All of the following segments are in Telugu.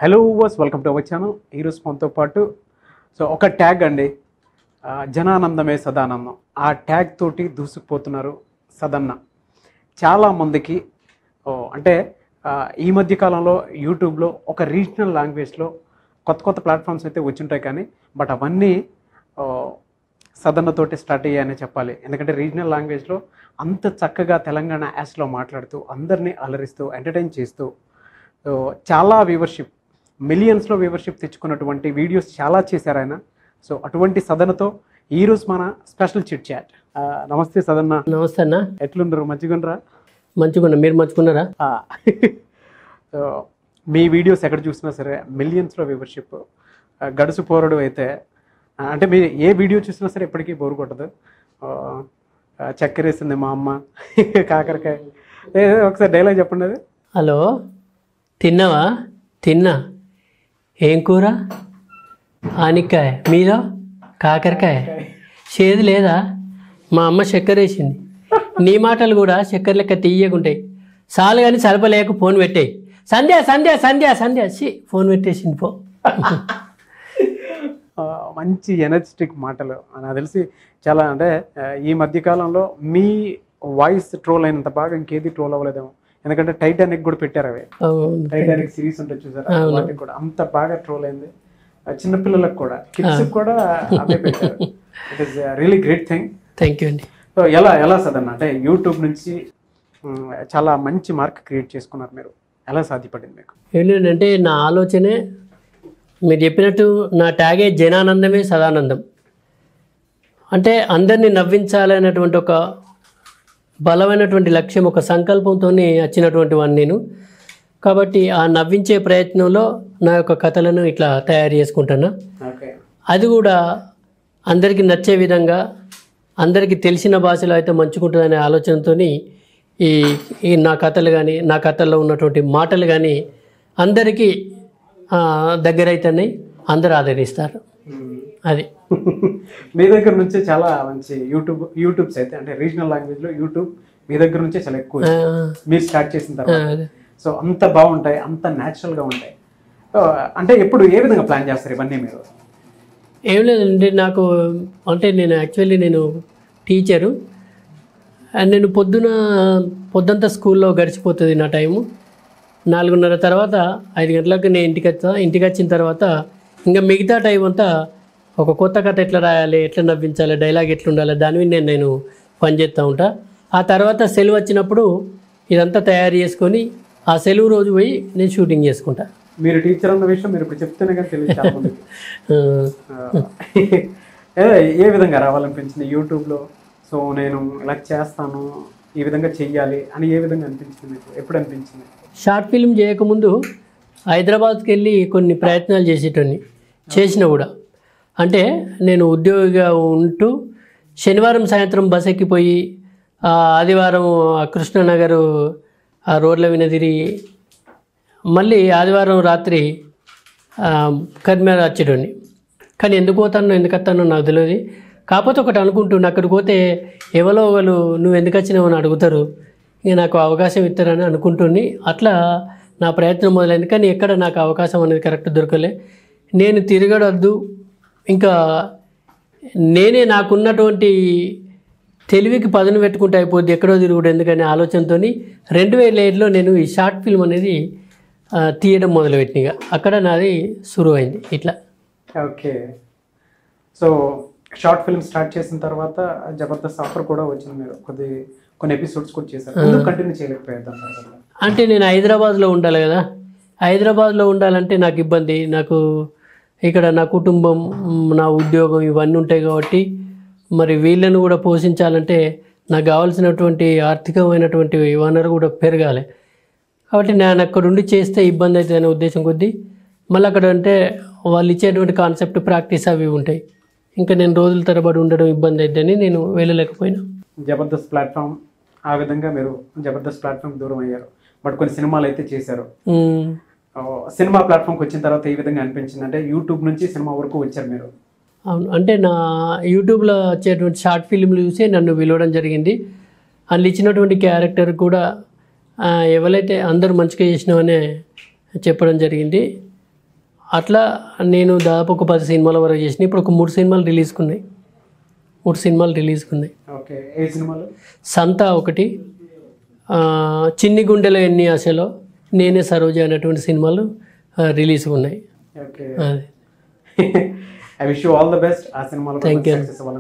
Hello was welcome to our channel. ఈరోజు మనతో పాటు ఒక ట్యాగ్ అండి, జనానందమే సదానందం. ఆ ట్యాగ్ తోటి దూసుకుపోతున్నారు సదన్న. చాలామందికి అంటే ఈ మధ్య కాలంలో యూట్యూబ్లో ఒక రీజనల్ లాంగ్వేజ్లో కొత్త కొత్త ప్లాట్ఫామ్స్ అయితే వచ్చుంటాయి, కానీ బట్ అవన్నీ సదన్నతోటి స్టార్ట్ అయ్యాయని చెప్పాలి. ఎందుకంటే రీజనల్ లాంగ్వేజ్లో అంత చక్కగా తెలంగాణ యాస్లో మాట్లాడుతూ అందరినీ అలరిస్తూ ఎంటర్టైన్ చేస్తూ చాలా వ్యూవర్షిప్, మిలియన్స్లో వ్యూవర్షిప్ తెచ్చుకున్నటువంటి వీడియోస్ చాలా చేశారు ఆయన. సో అటువంటి సదనతో ఈరోజు మన స్పెషల్ చిట్ చాట్. నమస్తే సదన్న. నమస్తే అన్న. ఎట్లున్నారు? మంచిగుండ్రా? మంచిగున్నా. మీరు మంచుకున్నారా? సో మీ వీడియోస్ ఎక్కడ చూసినా సరే మిలియన్స్లో వ్యూవర్షిప్. గడుసు పోరడు అయితే అంటే మీరు ఏ వీడియో చూసినా సరే ఎప్పటికీ బోరు కొట్టదు. చక్కెర వేసింది మా అమ్మ, కాకరకాయ. ఒకసారి డైలాగ్ చెప్పండి అది. హలో, తిన్నావా? తిన్నా. ఏం కూర? ఆనికాయ. మీదో? కాకరకాయ. చేదు లేదా? మా అమ్మ చక్కెర వేసింది. నీ మాటలు కూడా చక్కెర లెక్క తీయకుంటాయి. చాలు కానీ సలపలేక ఫోన్ పెట్టాయి. సంధ్య సంధ్య సంధ్య సంధ్య ఫోన్ పెట్టేసింది పో. మంచి ఎనర్జెటిక్ మాటలు. నాకు తెలిసి చాలా అంటే ఈ మధ్యకాలంలో మీ వాయిస్ ట్రోల్ అయినంత బాగా ఇంకేది ట్రోల్ అవ్వలేదేమో. ఎందుకంటే టైటానిక్ కూడా పెట్టారు, అవి టైటానిక్ సిరీస్ ఉంటుంది చూసారా, వాటికి కూడా అంత బాగా ట్రోల్ అయింది. చిన్నపిల్లలకు కూడా, కిడ్స్ కూడా అదే పెట్టారు. It is really great thing. Thank you అండి. సో ఎలా సదన్న అంటే యూట్యూబ్ నుంచి చాలా మంచి మార్క్ క్రియేట్ చేసుకున్నారు మీరు. ఎలా సాధ్యపడింది మీకు? ఏంటంటే నా ఆలోచనే మీరు చెప్పినట్టు నా ట్యాగే జనానందమే సదానందం. అంటే అందరినీ నవ్వించాలనేటువంటి ఒక బలమైనటువంటి లక్ష్యం, ఒక సంకల్పంతో వచ్చినటువంటి వాడిని నేను. కాబట్టి ఆ నవ్వించే ప్రయత్నంలో నా యొక్క కథలను ఇట్లా తయారు చేసుకుంటున్నా. అది కూడా అందరికీ నచ్చే విధంగా, అందరికీ తెలిసిన భాషలో అయితే మంచుకుంటుందనే ఆలోచనతో ఈ నా కథలు కానీ, నా కథల్లో ఉన్నటువంటి మాటలు కానీ అందరికీ దగ్గర అవుతున్నాయి, అందరూ ఆదరిస్తారు. అది మీ దగ్గర నుంచే చాలా మంచి యూట్యూబ్స్ అయితే అంటే రీజనల్ లాంగ్వేజ్లో యూట్యూబ్ మీ దగ్గర నుంచే చాలా ఎక్కువ మీరు స్టార్ట్ చేసిన తర్వాత. సో అంత బాగుంటాయి, అంత న్యాచురల్గా ఉంటాయి. అంటే ఎప్పుడు ఏ విధంగా ప్లాన్ చేస్తారు ఇవన్నీ మీరు? ఏం లేదండి, నాకు అంటే నేను యాక్చువల్లీ నేను టీచరు. అండ్ నేను పొద్దంతా స్కూల్లో గడిచిపోతుంది నా టైము. 4:30 తర్వాత 5 గంటలకు నేను ఇంటికి వచ్చిన తర్వాత ఇంకా మిగతా టైం అంతా ఒక కొత్త కథ ఎట్లా రాయాలి, ఎట్లా నవ్వించాలి, డైలాగ్ ఎట్లా ఉండాలి, దాని మీద నేను పనిచేస్తూ ఉంటా. ఆ తర్వాత సెలవు వచ్చినప్పుడు ఇదంతా తయారు చేసుకొని ఆ సెలవు రోజు పోయి నేను షూటింగ్ చేసుకుంటా. మీరు టీచర్ అన్న విషయం మీరు ఇప్పుడు చెప్తేనే కానీ తెలియదు. ఏ విధంగా రావాలనిపించింది యూట్యూబ్లో? సో నేను ఇలా చేస్తాను, ఈ విధంగా చెయ్యాలి అని ఏ విధంగా అనిపించింది మీకు? ఎప్పుడు అనిపించింది? షార్ట్ ఫిల్మ్ చేయకముందు హైదరాబాద్కి వెళ్ళి కొన్ని ప్రయత్నాలు చేసిన కూడా. అంటే నేను ఉద్యోగిగా ఉంటూ శనివారం సాయంత్రం బస్ ఎక్కిపోయి ఆదివారం కృష్ణనగర్ ఆ రోడ్ల మీద తిరిగి మళ్ళీ ఆదివారం రాత్రి కర్మేర వచ్చేటోని. కానీ ఎందుకు వస్తానో నాకు తెలియదు. కాకపోతే ఒకటి అనుకుంటున్నా, అక్కడికి పోతే ఎవరో ఒకరు నువ్వు ఎందుకు వచ్చినావు అని అడుగుతారు, ఇక నాకు అవకాశం ఇస్తారని అనుకుంటుని అట్లా నా ప్రయత్నం మొదలైంది. కానీ ఎక్కడ నాకు అవకాశం అనేది కరెక్ట్ దొరకలే. నేను తిరగడద్దు, ఇంకా నేనే నాకున్నటువంటి తెలివికి పదును పెట్టుకుంటే అయిపోద్ది, ఎక్కడో తిరుగుడు ఎందుకనే ఆలోచనతో 2007లో నేను ఈ షార్ట్ ఫిల్మ్ అనేది తీయడం మొదలుపెట్టినగా అక్కడ నాది షురు అయింది ఇట్లా. Okay. So short film start చేసిన తర్వాత జబర్దస్త్ ఆఫర్ కూడా వచ్చింది, మీరు కొన్ని ఎపిసోడ్స్ కూడా చేశారు. ఎందుకు కంటిన్యూ చేయలేకపోయారు? అంటే నేను హైదరాబాద్లో ఉండాలి కదా, హైదరాబాద్లో ఉండాలంటే నాకు ఇబ్బంది. నాకు ఇక్కడ నా కుటుంబం, నా ఉద్యోగం ఇవన్నీ ఉంటాయి కాబట్టి మరి వీళ్ళను కూడా పోషించాలంటే నాకు కావాల్సినటువంటి ఆర్థికమైనటువంటి వనరు కూడా పెరగాలి. కాబట్టి నేను అక్కడ ఉండి చేస్తే ఇబ్బంది అవుతుంది అనే ఉద్దేశం కొద్దీ మళ్ళీ అక్కడ అంటే వాళ్ళు ఇచ్చేటువంటి కాన్సెప్ట్ ప్రాక్టీస్ అవి ఉంటాయి, ఇంకా నేను రోజుల తరబడి ఉండడం ఇబ్బంది అవుతుందని నేను వెళ్ళలేకపోయినా. జబర్దస్త్ ప్లాట్ఫామ్ ఆ విధంగా మీరు జబర్దస్త్ ప్లాట్ఫామ్ దూరం అయ్యారు, బట్ కొన్ని సినిమాలు అయితే చేశారు. సినిమా ప్లాట్ఫామ్కి వచ్చిన తర్వాత ఈ విధంగా అనిపించింది అంటే యూట్యూబ్ నుంచి సినిమా వరకు వచ్చారు మీరు. అవును, అంటే నా యూట్యూబ్లో వచ్చేటువంటి షార్ట్ ఫిల్మ్లు చూసి నన్ను పిలవడం జరిగింది. అందులో ఇచ్చినటువంటి క్యారెక్టర్ కూడా ఎవరైతే అందరూ మంచిగా చేసినామనే చెప్పడం జరిగింది. అట్లా నేను దాదాపు ఒక 10 సినిమాల వరకు చేసిన. ఇప్పుడు ఒక 3 సినిమాలు రిలీజ్కున్నాయి. 3 సినిమాలు రిలీజ్కున్నాయి. ఓకే, ఏ సినిమాలు? సంత ఒకటి, చిన్ని గుండెలో ఎన్ని ఆశలో, నేనే సరోజ అనేటువంటి సినిమాలు రిలీజ్గా ఉన్నాయి. ఓకే, అది. I wish you all the best. ఆ సినిమాలో థ్యాంక్ యూ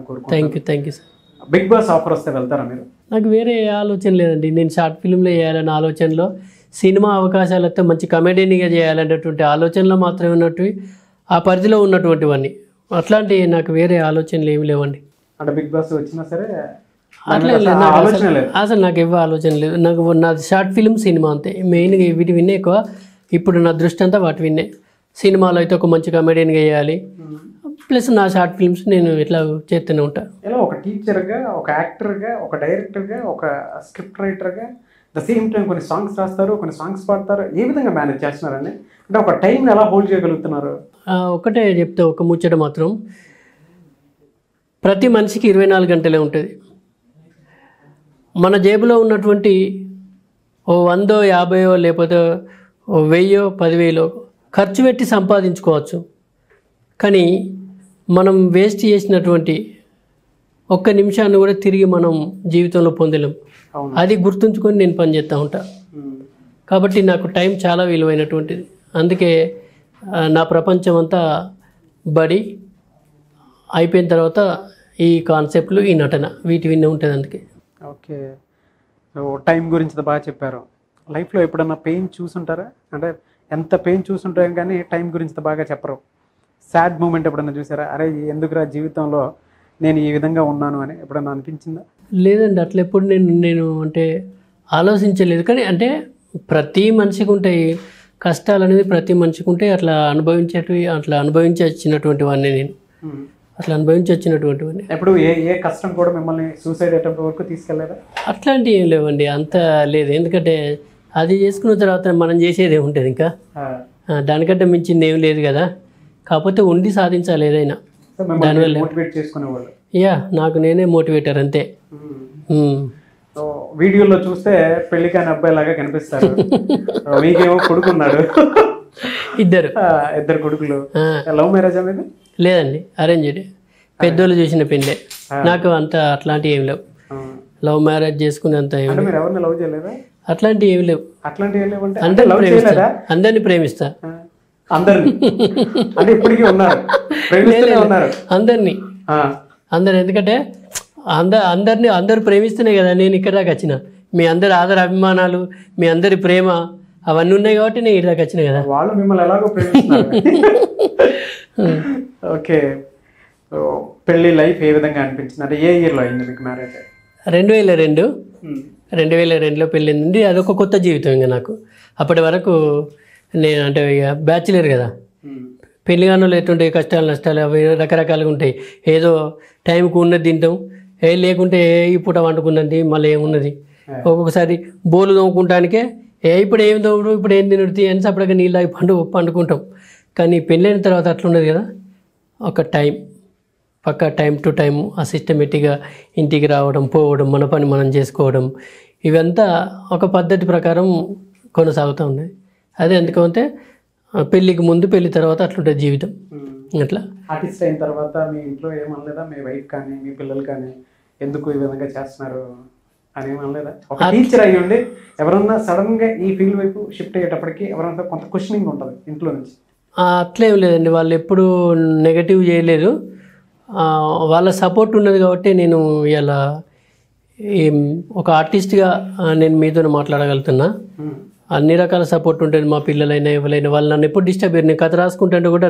కోరుకుంటున్నాను. Thank you sir. Bigg Boss offer వస్తే వెళ్తారా మీరు? నాకు వేరే ఆలోచన లేదండి. నేను షార్ట్ ఫిల్మ్లో చేయాలన్న ఆలోచనలో, సినిమా అవకాశాలు వస్తే మంచి కమెడీనిగా చేయాలనేటువంటి ఆలోచనలో మాత్రమే ఉన్నట్టు, ఆ పరిధిలో ఉన్నటువంటివన్నీ. అట్లాంటి నాకు వేరే ఆలోచనలు ఏమి లేవండి. అంటే బిగ్ బాస్ వచ్చినా సరే అట్లా ఆలోచన లేదు. అసలు నాకు ఇవ్వ ఆలోచన లేదు. నాకు నా షార్ట్ ఫిల్మ్ సినిమా అంతే. మెయిన్గా వీటి విన్నే ఎక్కువ. ఇప్పుడు నా దృష్టి అంతా వాటి విన్నే. సినిమాలో అయితే ఒక మంచి కమెడియన్గా చేయాలి, ప్లస్ నా షార్ట్ ఫిల్మ్స్ నేను ఇట్లా చేస్తూనే ఉంటాను. ఇలా ఒక టీచర్గా, ఒక యాక్టర్గా, ఒక డైరెక్టర్గా, ఒక స్క్రిప్ట్ రైటర్గా ద సేమ్ టైం కొన్ని సాంగ్స్ రాస్తారు, కొన్ని సాంగ్స్ పాడతారు. ఏ విధంగా మేనేజ్ చేస్తున్నారండి? అంటే ఒక టైంని ఎలా హోల్డ్ చేయగలుగుతున్నారు? ఒకటే చెప్తే ఒక ముచ్చట మాత్రం, ప్రతి మనిషికి 24 గంటలే ఉంటుంది. మన జేబులో ఉన్నటువంటి ఓ 100, 50 లేకపోతే ఓ 1000, 10,000 ఖర్చు పెట్టి సంపాదించుకోవచ్చు. కానీ మనం వేస్ట్ చేసినటువంటి ఒక్క నిమిషాన్ని కూడా తిరిగి మనం జీవితంలో పొందలేం. అది గుర్తుంచుకొని నేను పనిచేస్తూ ఉంటా. కాబట్టి నాకు టైం చాలా విలువైనటువంటిది. అందుకే నా ప్రపంచం అంతా బడి అయిపోయిన తర్వాత ఈ కాన్సెప్ట్లు, ఈ నటన, వీటి విన్నే ఉంటుంది. అందుకే. ఓకే, సో టైం గురించి బాగా చెప్పారు. లైఫ్లో ఎప్పుడన్నా పెయిన్ చూసుంటారా? అంటే ఎంత పెయిన్ చూసుంటాం కానీ టైం గురించి బాగా చెప్పరు. సాడ్ మూమెంట్ ఎప్పుడన్నా చూసారా? అరే ఎందుకురా జీవితంలో నేను ఈ విధంగా ఉన్నాను అని ఎప్పుడన్నా అనిపించిందా? లేదండి, అట్లా ఎప్పుడు నేను అంటే ఆలోచించలేదు. కానీ అంటే ప్రతి మనిషికి ఉంటాయి కష్టాలు అనేది, ప్రతి మనిషికి ఉంటాయి. అట్లా అనుభవించి వచ్చినటువంటి వాడిని నేను. అట్లా అనుభవించి వచ్చినటువంటి వాడిని. ఎప్పుడు ఏ కష్టం కూడా మిమ్మల్ని సూసైడ్ అటెంప్ట్ వరకు తీసుకెళ్ళారా? అట్లాంటివి ఏం లేవండి, అంత లేదు. ఎందుకంటే అది చేసుకున్న తర్వాత మనం చేసేది ఏముంటుంది ఇంకా, దానికంటే మించింది ఏం లేదు కదా. కాకపోతే ఉండి సాధించాలి ఏదైనా. దానివల్ల మోటివేట్ చేసుకునేవాళ్ళు. నాకు నేనే మోటివేటర్ అంతే. వీడియోలో చూస్తే పెళ్లి కాని అబ్బాయి లాగా కనిపిస్తారు. మీకేమో కొడుకున్నాడు, ఇద్దరు కొడుకులు. లవ్ మ్యారేజ్ అనేది లేదండి, అరేంజ్డ్. పెద్దోళ్ళు చూసిన పెళ్ళే. నాకు అంత అట్లాంటివి ఏం లేవు. లవ్ మ్యారేజ్ చేసుకునేంత ఎవరిని లవ్ చేయలేదా? అట్లాంటివి ఏమి లేవు. అట్లాంటివి ఏం లేవు. అందరినీ ప్రేమిస్తా. అందరినీ అంటే ఇప్పటికీ ఉన్నారు, ఉన్నారు అందరు. ఎందుకంటే అందరు ప్రేమిస్తేనే కదా నేను ఇక్కడ దాకా వచ్చిన. మీ అందరి ఆదర అభిమానాలు, మీ అందరి ప్రేమ అవన్నీ ఉన్నాయి కాబట్టి నేను ఇక్కడ దాకా వచ్చిన కదా. వాళ్ళు మిమ్మల్ని ఎలాగో ప్రేమిస్తున్నారు. ఓకే, పెళ్లి లైఫ్ ఏ విధంగా అనిపించింది? అంటే ఏ ఇయర్లో అయింది మీకు మ్యారేజ్? 2002లో పెళ్ళింది. అదొక కొత్త జీవితం ఇంకా నాకు. అప్పటి వరకు నేను అంటే ఇక బ్యాచులర్ కదా. పెళ్లిగానో ఎట్టుంటాయి కష్టాలు నష్టాలు అవి రకరకాలుగా ఉంటాయి. ఏదో టైంకి ఉన్నది తింటాం, లేకుంటే ఈ పూట వండుకున్నది మళ్ళీ ఏమున్నది. ఒక్కొక్కసారి బోలు తోముకుంటానికే ఇప్పుడు ఏం తోముడు, ఇప్పుడు ఏం తినడు అని అప్పటికే నీళ్ళు అవి పండుకుంటాం. కానీ పెళ్ళైన తర్వాత అట్లున్నది కదా. ఒక పక్క టైం టు టైం ఆ సిస్టమేటిక్గా ఇంటికి రావడం, పోవడం, మన పని మనం చేసుకోవడం, ఇవంతా ఒక పద్ధతి ప్రకారం కొనసాగుతూ ఉన్నాయి. అదే ఎందుకంటే పెళ్ళికి ముందు పెళ్లి తర్వాత అట్లుంటుంది జీవితం. అట్లా ఆర్టిస్ట్ అయిన తర్వాత మీ ఇంట్లో ఏమనలేదా? మీ వైఫ్ కానీ మీ పిల్లలు కానీ ఎందుకు ఈ విధంగా చేస్తున్నారు అని ఏమనలేదా? ఒక టీచర్ అయ్యి ఉండి ఎవరన్నా సడన్గా ఈ ఫీల్డ్ వైపు షిఫ్ట్ అయ్యేటప్పటికి ఎవరన్నా కొంత క్వశ్చనింగ్ ఉంటుంది ఇంట్లో నుంచి. అట్లేం లేదండి, వాళ్ళు ఎప్పుడు నెగటివ్ చేయలేదు. వాళ్ళ సపోర్ట్ ఉన్నది కాబట్టి నేను ఇలా ఒక ఆర్టిస్ట్గా నేను మీతో మాట్లాడగలుగుతున్నా. అన్ని రకాల సపోర్ట్ ఉంటుంది. మా పిల్లలైనా ఎవరైనా వాళ్ళు నన్ను ఎప్పుడు డిస్టర్బ్ అయ్యారు. నేను కథ రాసుకుంటుంటే కూడా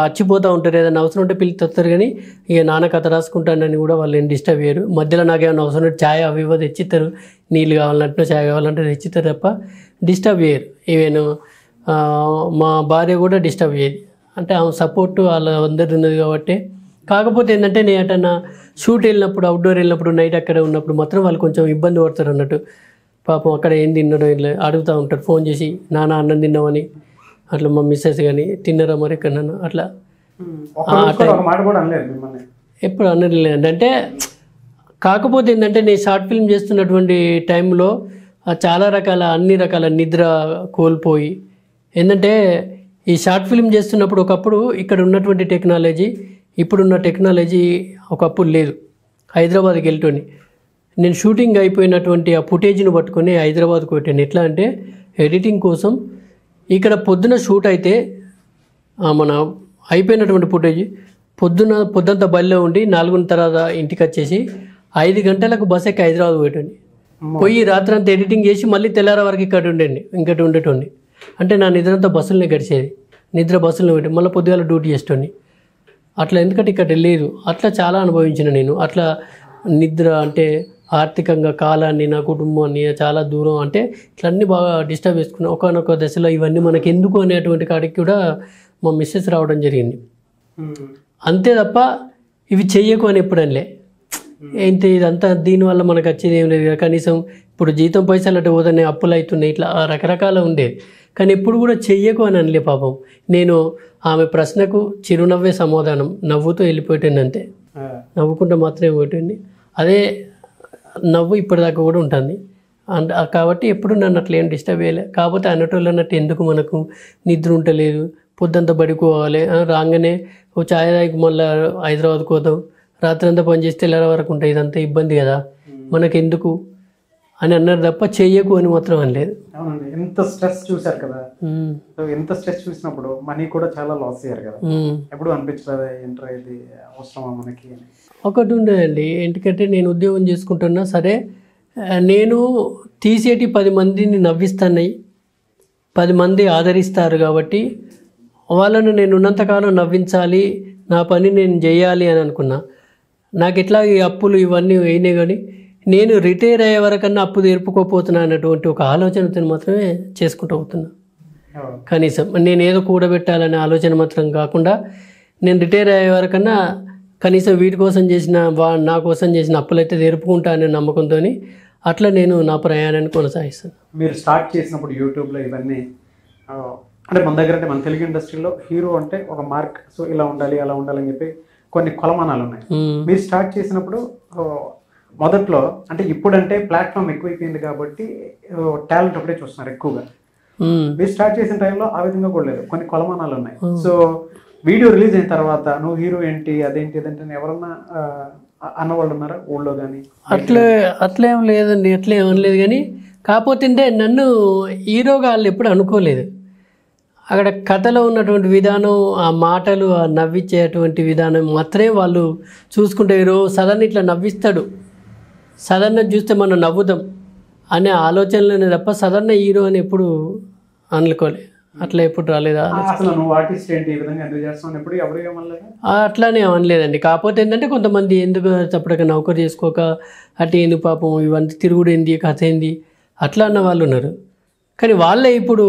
అచ్చిపోతూ ఉంటారు. ఏదైనా అవసరం ఉంటే పిలిచి వస్తారు. కానీ ఇక నాన్న కథ రాసుకుంటానని కూడా వాళ్ళు ఏం డిస్టర్బ్ అయ్యారు. మధ్యలో నాకేమైనా అవసరం ఉంటే ఛాయ్ అవి ఇవ్వ తెచ్చిస్తారు. నీళ్ళు కావాలంటే ఛాయ్ కావాలంటే తెచ్చిస్తారు తప్ప డిస్టర్బ్ చేయరు. ఈవెన్ మా భార్య కూడా డిస్టర్బ్ చేయదు. అంటే ఆమె సపోర్టు వాళ్ళ అందరు ఉన్నది కాబట్టి. కాకపోతే ఏంటంటే నేను అటన్నా షూట్ వెళ్ళినప్పుడు, అవుట్డోర్ వెళ్ళినప్పుడు, నైట్ అక్కడే ఉన్నప్పుడు మాత్రం వాళ్ళు కొంచెం ఇబ్బంది పడతారు అన్నట్టు. పాపం అక్కడ ఏం తిన్నాడో ఇలా అడుగుతూ ఉంటారు ఫోన్ చేసి, నాన్న అన్నం తిన్నామని. అట్లా మా మిస్సెస్ కానీ తిన్నారా మరి ఎక్కడన్నా అట్లా ఎప్పుడు అన్నది లేదండి. అంటే కాకపోతే ఏంటంటే నేను షార్ట్ ఫిల్మ్ చేస్తున్నటువంటి టైంలో చాలా రకాల అన్ని రకాల నిద్ర కోల్పోయి, ఏంటంటే ఈ షార్ట్ ఫిల్మ్ చేస్తున్నప్పుడు ఒకప్పుడు ఇక్కడ ఉన్నటువంటి టెక్నాలజీ ఇప్పుడున్న టెక్నాలజీ ఒకప్పుడు లేదు. హైదరాబాద్కి వెళ్ళటోని నేను షూటింగ్ అయిపోయినటువంటి ఆ ఫుటేజ్ను పట్టుకొని హైదరాబాద్కి పెట్టాను. ఎట్లా అంటే ఎడిటింగ్ కోసం ఇక్కడ పొద్దున షూట్ అయితే మన అయిపోయినటువంటి ఫుటేజ్ పొద్దుంతా బయలులో ఉండి 4 తర్వాత ఇంటికి వచ్చేసి 5 గంటలకు బస్ ఎక్కి హైదరాబాద్ పెట్టండి. పోయి రాత్రంతా ఎడిటింగ్ చేసి మళ్ళీ తెల్లార వరకు ఇక్కడ ఉండేటోండి. అంటే నా నిద్రంతా బస్సులనే గడిచేది. నిద్ర బస్సులను పెట్టి మళ్ళీ పొద్దుగాల డ్యూటీ చేసేటోని. అట్లా ఎందుకంటే ఇక్కడ లేదు. అట్లా చాలా అనుభవించిన నేను. అట్లా నిద్ర అంటే ఆర్థికంగా కాలాన్ని నా కుటుంబాన్ని చాలా దూరం అంటే ఇట్లన్నీ బాగా డిస్టర్బ్ చేసుకున్నాను. ఒకనొక దశలో ఇవన్నీ మనకి ఎందుకు అనేటువంటి కాడికి కూడా మా మిస్సెస్ రావడం జరిగింది. అంతే తప్ప ఇవి చెయ్యకు అని ఎప్పుడనిలే. ఏంటి ఇదంతా దీనివల్ల మనకు వచ్చేది ఏం లేదు కదా. కనీసం ఇప్పుడు జీతం పైసలు అంటే పోతానే అప్పులు అవుతున్నాయి, ఇట్లా రకరకాల ఉండేది. కానీ ఎప్పుడు కూడా చెయ్యకు అని అనలే పాపం. నేను ఆమె ప్రశ్నకు చిరునవ్వే సమాధానం, నవ్వుతూ వెళ్ళిపోయాను అంతే. నవ్వుకుంటూ మాత్రమే పోయింది. అదే నవ్వు ఇప్పటిదాకా కూడా ఉంటుంది. కాబట్టి ఎప్పుడు నన్ను అట్లా ఏం డిస్టర్బ్ చేయలే. కాకపోతే అన్నటోళ్ళు అన్నట్టు ఎందుకు మనకు నిద్ర ఉంటలేదు, పొద్దుంతా పడుకోవాలి, రాగానే ఓ ఛాయ్ తాగి మళ్ళీ హైదరాబాద్కి పోతాం, రాత్రి అంతా పని చేస్తే తెల్లార వరకు ఉంటాయి, ఇదంతా ఇబ్బంది కదా మనకెందుకు అని అన్నారు తప్ప చెయ్యకు అని మాత్రం అనలేదు. అవునండి, ఎంత స్ట్రెస్ చూసారు కదా. సో ఎంత స్ట్రెస్ చూసినప్పుడు మనీ కూడా చాలా లాస్ అయ్యారు కదా. ఎప్పుడు అనిపించలేదు ఏంట్రా ఇది అవసరమా మనకి? ఒకటి ఉండేదండి, ఎందుకంటే నేను ఉద్యోగం చేసుకుంటున్నా సరే, నేను తీసేటి 10 మందిని నవ్విస్తున్నాయి, 10 మంది ఆదరిస్తారు కాబట్టి వాళ్ళను నేను ఉన్నంతకాలం నవ్వించాలి, నా పని నేను చేయాలి అని అనుకున్నా. నాకు ఎట్లా ఈ అప్పులు ఇవన్నీ అయినాయి, కానీ నేను రిటైర్ అయ్యే వరకన్నా అప్పు తీర్పుకోపోతున్నా అన్నటువంటి ఒక ఆలోచనతో మాత్రమే చేసుకుంటూ పోతున్నా. కనీసం నేను ఏదో కూడబెట్టాలనే ఆలోచన మాత్రం కాకుండా నేను రిటైర్ అయ్యే వరకన్నా కనీసం వీటి కోసం చేసిన నా కోసం చేసిన అప్పులైతే తీర్పుకుంటా అనే నమ్మకంతో అట్లా నేను నా ప్రయాణాన్ని కొనసాగిస్తాను. మీరు స్టార్ట్ చేసినప్పుడు యూట్యూబ్లో ఇవన్నీ అంటే మన దగ్గర అంటే మన తెలుగు ఇండస్ట్రీలో హీరో అంటే ఒక మార్క్, సో ఇలా ఉండాలి అలా ఉండాలని చెప్పి కొన్ని కొలమానాలు ఉన్నాయి. మీరు స్టార్ట్ చేసినప్పుడు మొదట్లో అంటే ఇప్పుడంటే ప్లాట్ఫామ్ ఎక్కువైపోయింది కాబట్టి టాలెంట్ ఒకటే చూస్తున్నారు ఎక్కువగా. మీరు స్టార్ట్ చేసిన టైంలో ఆ విధంగా కూడా లేదు, కొన్ని కొలమానాలు ఉన్నాయి. సో వీడియో రిలీజ్ అయిన తర్వాత నువ్వు హీరో ఏంటి అదేంటి అదంటే ఎవరన్నా అన్నవాళ్ళు ఉన్నారా ఊళ్ళో కానీ? అట్లేం లేదండి, అట్లా ఏమనలేదు. కానీ కాకపోతే నన్ను హీరోగా వాళ్ళు ఎప్పుడు అనుకోలేదు. అక్కడ కథలో ఉన్నటువంటి విధానం, ఆ మాటలు, ఆ నవ్వించేటువంటి విధానం మాత్రమే వాళ్ళు చూసుకుంటే, సదన్ ఇట్లా నవ్విస్తాడు, సదన్న చూస్తే మనం నవ్వుతాం అనే ఆలోచనలోనే తప్ప సదన్న హీరో అని ఎప్పుడు అనుకోలే. అట్లా ఎప్పుడు రాలేదా? అట్లానే అనలేదండి. కాకపోతే ఏంటంటే కొంతమంది ఎందుకు చప్పటిగా నౌకరు చేసుకోక అటు ఎందుకు పాపం ఇవన్నీ తిరుగుడు ఏంది కథ ఏంది అట్లా అన్న వాళ్ళు ఉన్నారు. కానీ వాళ్ళే ఇప్పుడు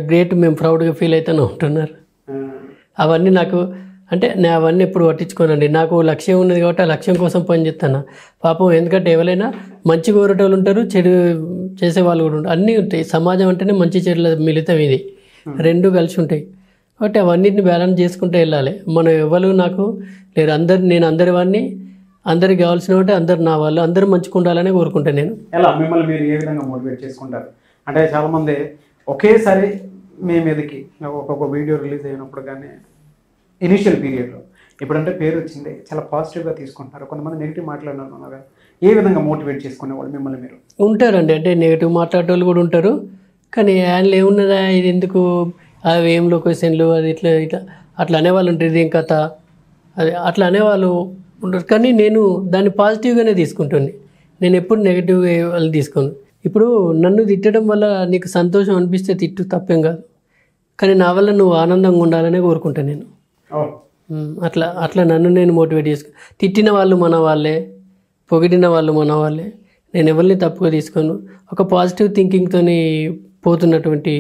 గ్రేట్, మేము ప్రౌడ్గా ఫీల్ అవుతూనే ఉంటున్నారు. అవన్నీ నాకు అంటే నేను అవన్నీ ఎప్పుడు పట్టించుకోనండి. నాకు లక్ష్యం ఉన్నది కాబట్టి ఆ లక్ష్యం కోసం పనిచేస్తాను పాపం. ఎందుకంటే ఎవరైనా మంచి కోరేటోళ్ళు ఉంటారు, చెడు చేసేవాళ్ళు కూడా ఉంటారు, అన్నీ ఉంటాయి. సమాజం అంటేనే మంచి చెడుల మిళితం, ఇది రెండు కలిసి ఉంటాయి. కాబట్టి అవన్నిటిని బ్యాలెన్స్ చేసుకుంటూ వెళ్ళాలి. మనం ఎవరు నాకు లేరు, నేను అందరి వాడిని, అందరికి కావాల్సిన అంటే అందరు నా వాళ్ళు, అందరూ మంచిగా ఉండాలని కోరుకుంటాను నేను. ఎలా మిమ్మల్ని మీరు ఏ విధంగా మోటివేట్ చేసుకుంటారు? అంటే చాలామంది ఒకేసారి మీ మీదకి ఒక్కొక్క వీడియో రిలీజ్ అయినప్పుడు కానీ ఇనిషియల్ పీరియడ్లో ఇప్పుడంటే పేరు వచ్చింది చాలా పాజిటివ్గా తీసుకుంటున్నారు, కొంతమంది నెగిటివ్ మాట్లాడినారు. ఏ విధంగా మోటివేట్ చేసుకునేవాళ్ళు మిమ్మల్ని మీరు? ఉంటారండి, అంటే నెగిటివ్ మాట్లాడేవాళ్ళు కూడా ఉంటారు. కానీ ఆయనలో ఏమున్నదా, ఇది ఎందుకు, అవి ఏం లొకేషన్లు, అది ఇట్లా ఇట్లా అట్లా అనేవాళ్ళు ఉంటారు, ఇది ఏం కథ, అది అట్లా అనేవాళ్ళు ఉంటారు. కానీ నేను దాన్ని పాజిటివ్గానే తీసుకుంటాను. నేను ఎప్పుడు నెగిటివ్గా వాళ్ళు తీసుకోను. ఇప్పుడు నన్ను తిట్టడం వల్ల నీకు సంతోషం అనిపిస్తే తిట్టు, తప్పేం కాదు. కానీ నా వల్ల నువ్వు ఆనందంగా ఉండాలనే కోరుకుంటాను నేను. అట్లా నన్ను నేను మోటివేట్ చేసుకో. తిట్టిన వాళ్ళు మన వాళ్ళే, పొగిడిన వాళ్ళు మన వాళ్ళే. నేను ఎవరిని తప్పుగా తీసుకోను. ఒక పాజిటివ్ థింకింగ్తో పోతున్నటువంటి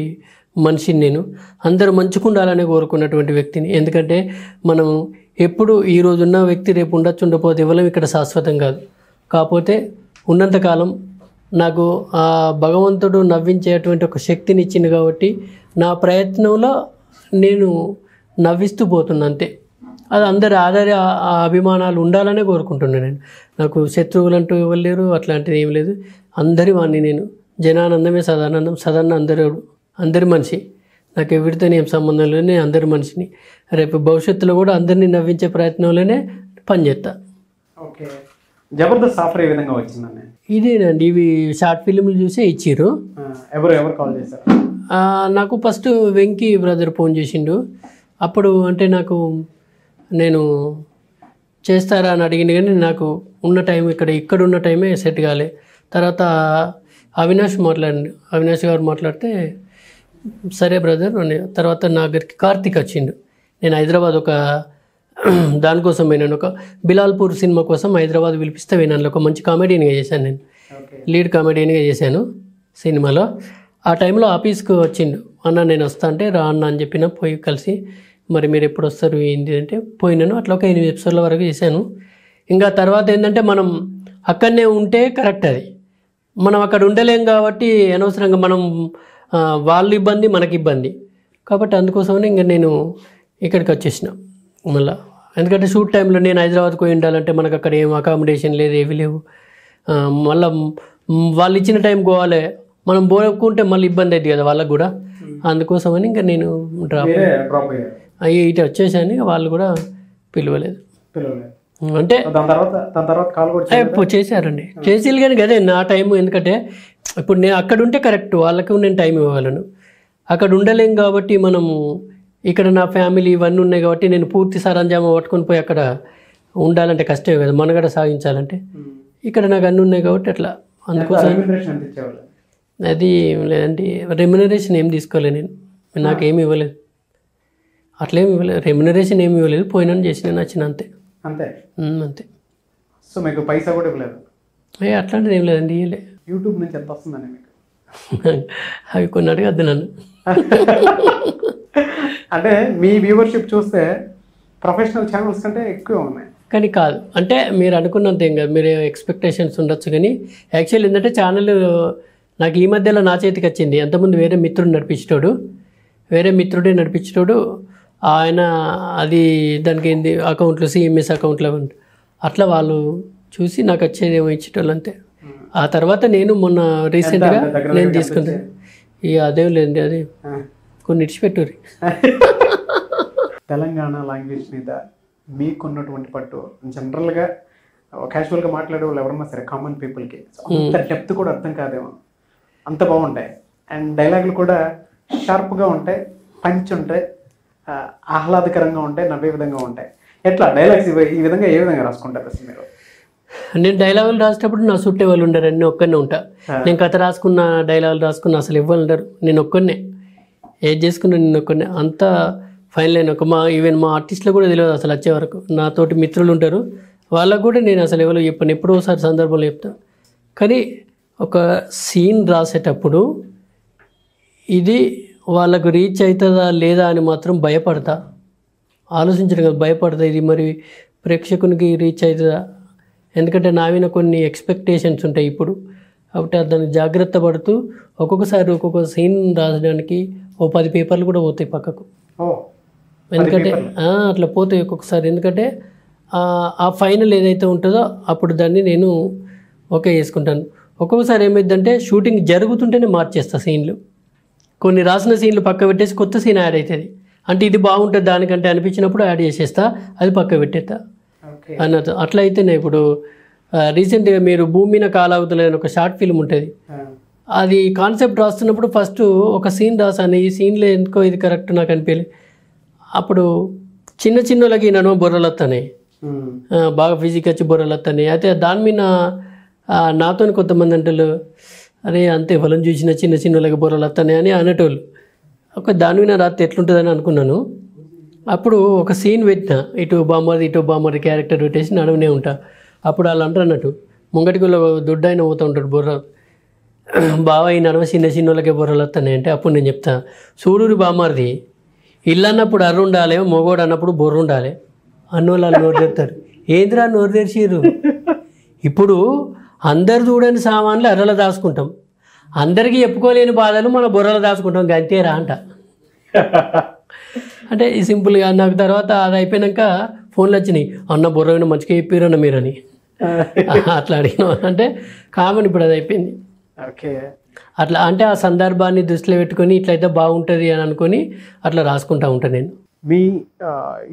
మనిషిని నేను. అందరూ మంచిగా ఉండాలని కోరుకున్నటువంటి వ్యక్తిని. ఎందుకంటే మనం ఎప్పుడు ఈరోజు ఉన్న వ్యక్తి రేపు ఉండొచ్చు, ఉండకపోతే ఎవరం ఇక్కడ శాశ్వతం కాదు. కాకపోతే ఉన్నంతకాలం నాకు ఆ భగవంతుడు నవ్వించేటువంటి ఒక శక్తిని ఇచ్చింది కాబట్టి నా ప్రయత్నంలో నేను నవ్విస్తూ పోతున్నా అంతే. అది అందరి అభిమానాలు ఉండాలనే కోరుకుంటున్నాను నేను. నాకు శత్రువులు అంటూ ఎవరు లేరు, అట్లాంటిది ఏం లేదు. అందరి వాడిని నేను. జనానందమే సదానందం, సదన్న అందరి మనిషి. నాకు ఎవరితో ఏం సంబంధం లేదు, నేను అందరి మనిషిని. రేపు భవిష్యత్తులో కూడా అందరినీ నవ్వించే ప్రయత్నంలోనే పనిచేస్తా. ఓకే, జబర్దస్త్ ఆఫర్ ఏ విధంగా వచ్చిందండి? ఇదేనండి, ఇవి షార్ట్ ఫిల్మ్లు చూసే ఇచ్చిర్రు. ఎవరు కాల్ చేశారు? నాకు ఫస్ట్ వెంకీ బ్రదర్ ఫోన్ చేసిండు. అప్పుడు అంటే నేను చేస్తారా అని అడిగింది, కానీ నాకు ఉన్న టైం ఇక్కడ ఉన్న టైమే సెట్ కాలే. తర్వాత అవినాష్ గారు మాట్లాడితే సరే బ్రదర్ అని. తర్వాత నా దగ్గరికి కార్తీక్ వచ్చిండు. నేను హైదరాబాద్ ఒక దానికోసం పోయినాను, ఒక బిలాల్పూర్ సినిమా కోసం హైదరాబాద్ పిలిపిస్తే పోయినాను. ఒక మంచి కామెడీనిగా చేశాను, నేను లీడ్ కామెడీనిగా చేశాను సినిమాలో. ఆ టైంలో ఆఫీస్కి వచ్చిండు, అన్న నేను వస్తా అంటే రా అన్న అని చెప్పిన. పోయి కలిసి మరి మీరు ఎప్పుడు వస్తారు ఏంటి అంటే పోయినాను. అట్లా ఒక 8 ఎపిసోడ్ల వరకు చేశాను. ఇంకా తర్వాత ఏంటంటే మనం అక్కడనే ఉంటే కరెక్ట్, అది మనం అక్కడ ఉండలేం కాబట్టి అనవసరంగా మనం వాళ్ళు ఇబ్బంది మనకి ఇబ్బంది కాబట్టి అందుకోసమని ఇంకా నేను ఇక్కడికి వచ్చేసిన మళ్ళీ. ఎందుకంటే షూట్ టైంలో నేను హైదరాబాద్కి పోయి ఉండాలంటే మనకు అక్కడ ఏం అకామిడేషన్ లేదు, ఏవి లేవు. మళ్ళీ వాళ్ళు ఇచ్చిన టైం పోవాలి, మనం పోకుంటే మళ్ళీ ఇబ్బంది అవుతుంది కదా వాళ్ళకు కూడా. అందుకోసమని ఇంకా నేను డ్రాప్ అయ్యి ఇటు వచ్చేసాను. వాళ్ళు కూడా పిలవలేదు. అంటే చేశారండి, చేసేది కానీ అదే నా టైం. ఎందుకంటే ఇప్పుడు నేను అక్కడ ఉంటే కరెక్ట్, వాళ్ళకు నేను టైం ఇవ్వగలను. అక్కడ ఉండలేం కాబట్టి మనము ఇక్కడ నా ఫ్యామిలీ ఇవన్నీ ఉన్నాయి కాబట్టి నేను పూర్తి సరంజామా పట్టుకొని పోయి అక్కడ ఉండాలంటే కష్టమే కదా, మనగడ సాగించాలంటే. ఇక్కడ నాకు అన్నీ ఉన్నాయి కాబట్టి అట్లా. అందుకోసం అది లేదండి, రెమ్యునరేషన్ ఏం తీసుకోలేదు నేను, నాకేమి ఇవ్వలేదు, అట్లేమి ఇవ్వలేదు, రెమ్యునరేషన్ ఏమి ఇవ్వలేదు. పోయినాను చేసిన నచ్చిన అంతే అంతే. సో మీకు పైసా కూడా ఇవ్వలేదు? అట్లాంటిది ఏం లేదండి, ఇవ్వలే. యూట్యూబ్ నుంచి ఎంత వస్తుందండి మీకు? అవి కొన్ని అడగద్దు నన్ను. అంటే మీ వ్యూవర్షిప్ చూస్తే ప్రొఫెషనల్ ఛానల్స్ కంటే ఎక్కువ ఉన్నాయి. కానీ కాదు, అంటే మీరు అనుకున్నంత ఏం కాదు, మీరు ఎక్స్పెక్టేషన్స్ ఉండొచ్చు. కానీ యాక్చువల్ ఏంటంటే ఛానల్ నాకు ఈ మధ్యలో నా చేతికి వచ్చింది. అంతకుముందు వేరే మిత్రుడే నడిపించేటోడు. ఆయన అది దానికి ఏంది అకౌంట్లు సిఎంఎస్ అకౌంట్లు అట్లా వాళ్ళు చూసి నాకు వచ్చేది ఏమో ఇచ్చేటోళ్ళు అంతే. ఆ తర్వాత నేను మొన్న రీసెంట్గా నేను తీసుకుంటాను. ఇక అదేం లేదండి, అది కొన్ని ఇడిచిపెట్టుర్రి. తెలంగాణ లాంగ్వేజ్ మీద మీకున్నటువంటి పట్టు జనరల్గా క్యాజువల్గా మాట్లాడే వాళ్ళు ఎవరన్నా సరే కామన్ పీపుల్కి అంత డెప్త్ కూడా అర్థం కాదేమో, అంత బాగుంటాయి. అండ్ డైలాగులు కూడా షార్ప్గా ఉంటాయి, పంచ్ ఉంటాయి, ఆహ్లాదకరంగా ఉంటాయి, నవ్వే విధంగా ఉంటాయి. ఎట్లా డైలాగ్స్ ఈ విధంగా ఏ విధంగా రాసుకుంటారు అసలు మీరు? నేను డైలాగులు రాసేటప్పుడు నా చుట్టే వాళ్ళు ఉండరు, నేను ఒక్కనే ఉంటా. నేను కథ రాసుకున్న డైలాగులు రాసుకున్న అసలు ఇవ్వాలి ఉండరు, నేను ఒక్కనే ఏది చేసుకున్నా, నేను ఒక్కనే అంతా ఫైనల్ అయిన ఈవెన్ మా ఆర్టిస్ట్లో కూడా తెలియదు అసలు వచ్చే వరకు. నాతోటి మిత్రులు ఉంటారు, వాళ్ళకు కూడా నేను అసలు ఎవరు చెప్పాను, ఎప్పుడో ఒకసారి సందర్భంలో చెప్తా. కానీ ఒక సీన్ రాసేటప్పుడు ఇది వాళ్ళకు రీచ్ అవుతుందా లేదా అని మాత్రం భయపడతా, ఆలోచించడం కదా, భయపడతా. ఇది మరి ప్రేక్షకునికి రీచ్ అవుతుందా, ఎందుకంటే నా మీద కొన్ని ఎక్స్పెక్టేషన్స్ ఉంటాయి ఇప్పుడు. కాబట్టి దానికి జాగ్రత్త పడుతూ ఒక్కొక్క సీన్ రాసడానికి 10 పేపర్లు కూడా పోతాయి పక్కకు. ఎందుకంటే అట్లా పోతాయి ఒక్కొక్కసారి. ఎందుకంటే ఆ ఫైనల్ ఏదైతే ఉంటుందో అప్పుడు దాన్ని నేను ఓకే చేసుకుంటాను. ఒక్కొక్కసారి ఏమైందంటే షూటింగ్ జరుగుతుంటేనే మార్చేస్తా సీన్లు. కొన్ని రాసిన సీన్లు పక్క పెట్టేసి కొత్త సీన్ యాడ్ అవుతుంది. అంటే ఇది బాగుంటుంది దానికంటే అనిపించినప్పుడు యాడ్ చేసేస్తా, అది పక్క పెట్టేస్తా అన్నది. అట్లా అయితేనే ఇప్పుడు రీసెంట్గా మీరు భూమి మీద కాలాగుతలేదని ఒక షార్ట్ ఫిల్మ్ ఉంటుంది. అది కాన్సెప్ట్ రాస్తున్నప్పుడు ఫస్ట్ ఒక సీన్ రాసాను, ఈ సీన్లో ఎందుకో ఇది కరెక్ట్ నాకు అనిపించలేదు. అప్పుడు చిన్నలకి నన్ను బొర్రలు వస్తాయి, బాగా ఫిజిక్ వచ్చి బొర్రలు వస్తాయి. అయితే దాని మీద నాతో కొంతమంది అంటారు, అరే అంతే పొలం చూసిన చిన్నలకి బొర్రలు వస్తాయి అని అనేటోళ్ళు. ఒక దాని మీద రాత్రి ఎట్లుంటుందని అనుకున్నాను. అప్పుడు ఒక సీన్ పెట్టిన, ఇటు బామ్మది క్యారెక్టర్ పెట్టేసి నడువునే ఉంటా. అప్పుడు వాళ్ళు అంటారు అన్నట్టు, ముంగటికి దొడ్డు ఆయన పోతూ ఉంటాడు బొర్ర, బావ ఈ నడవ చిన్నలకే బొర్రలు వస్తాయి అంటే అప్పుడు నేను చెప్తా, సూడూరి బామ్మది ఇల్లు అన్నప్పుడు అర్రు ఉండాలి, మొగోడు అన్నప్పుడు బొర్ర ఉండాలి అన్నోళ్ళు వాళ్ళు నోరు తెరుతారు. ఏందిరా నోరు తెరిచిర్రు? ఇప్పుడు అందరు చూడని సామాన్లు అర్రలో దాచుకుంటాం, అందరికీ చెప్పుకోలేని బాధలు మన బొర్రలో దాచుకుంటాం, గంతేరా అంట. అంటే ఈ సింపుల్గా నాకు తర్వాత అది అయిపోయాక ఫోన్లు వచ్చినాయి, అన్న బొర్ర మంచిగా చెప్పారన్న మీరని అట్లా అడిగిన. అంటే కామన్ ఇప్పుడు అది అయిపోయింది. ఓకే, అట్లా అంటే ఆ సందర్భాన్ని దృష్టిలో పెట్టుకొని ఇట్లయితే బాగుంటుంది అని అనుకొని అట్లా రాసుకుంటా ఉంటాను నేను. మీ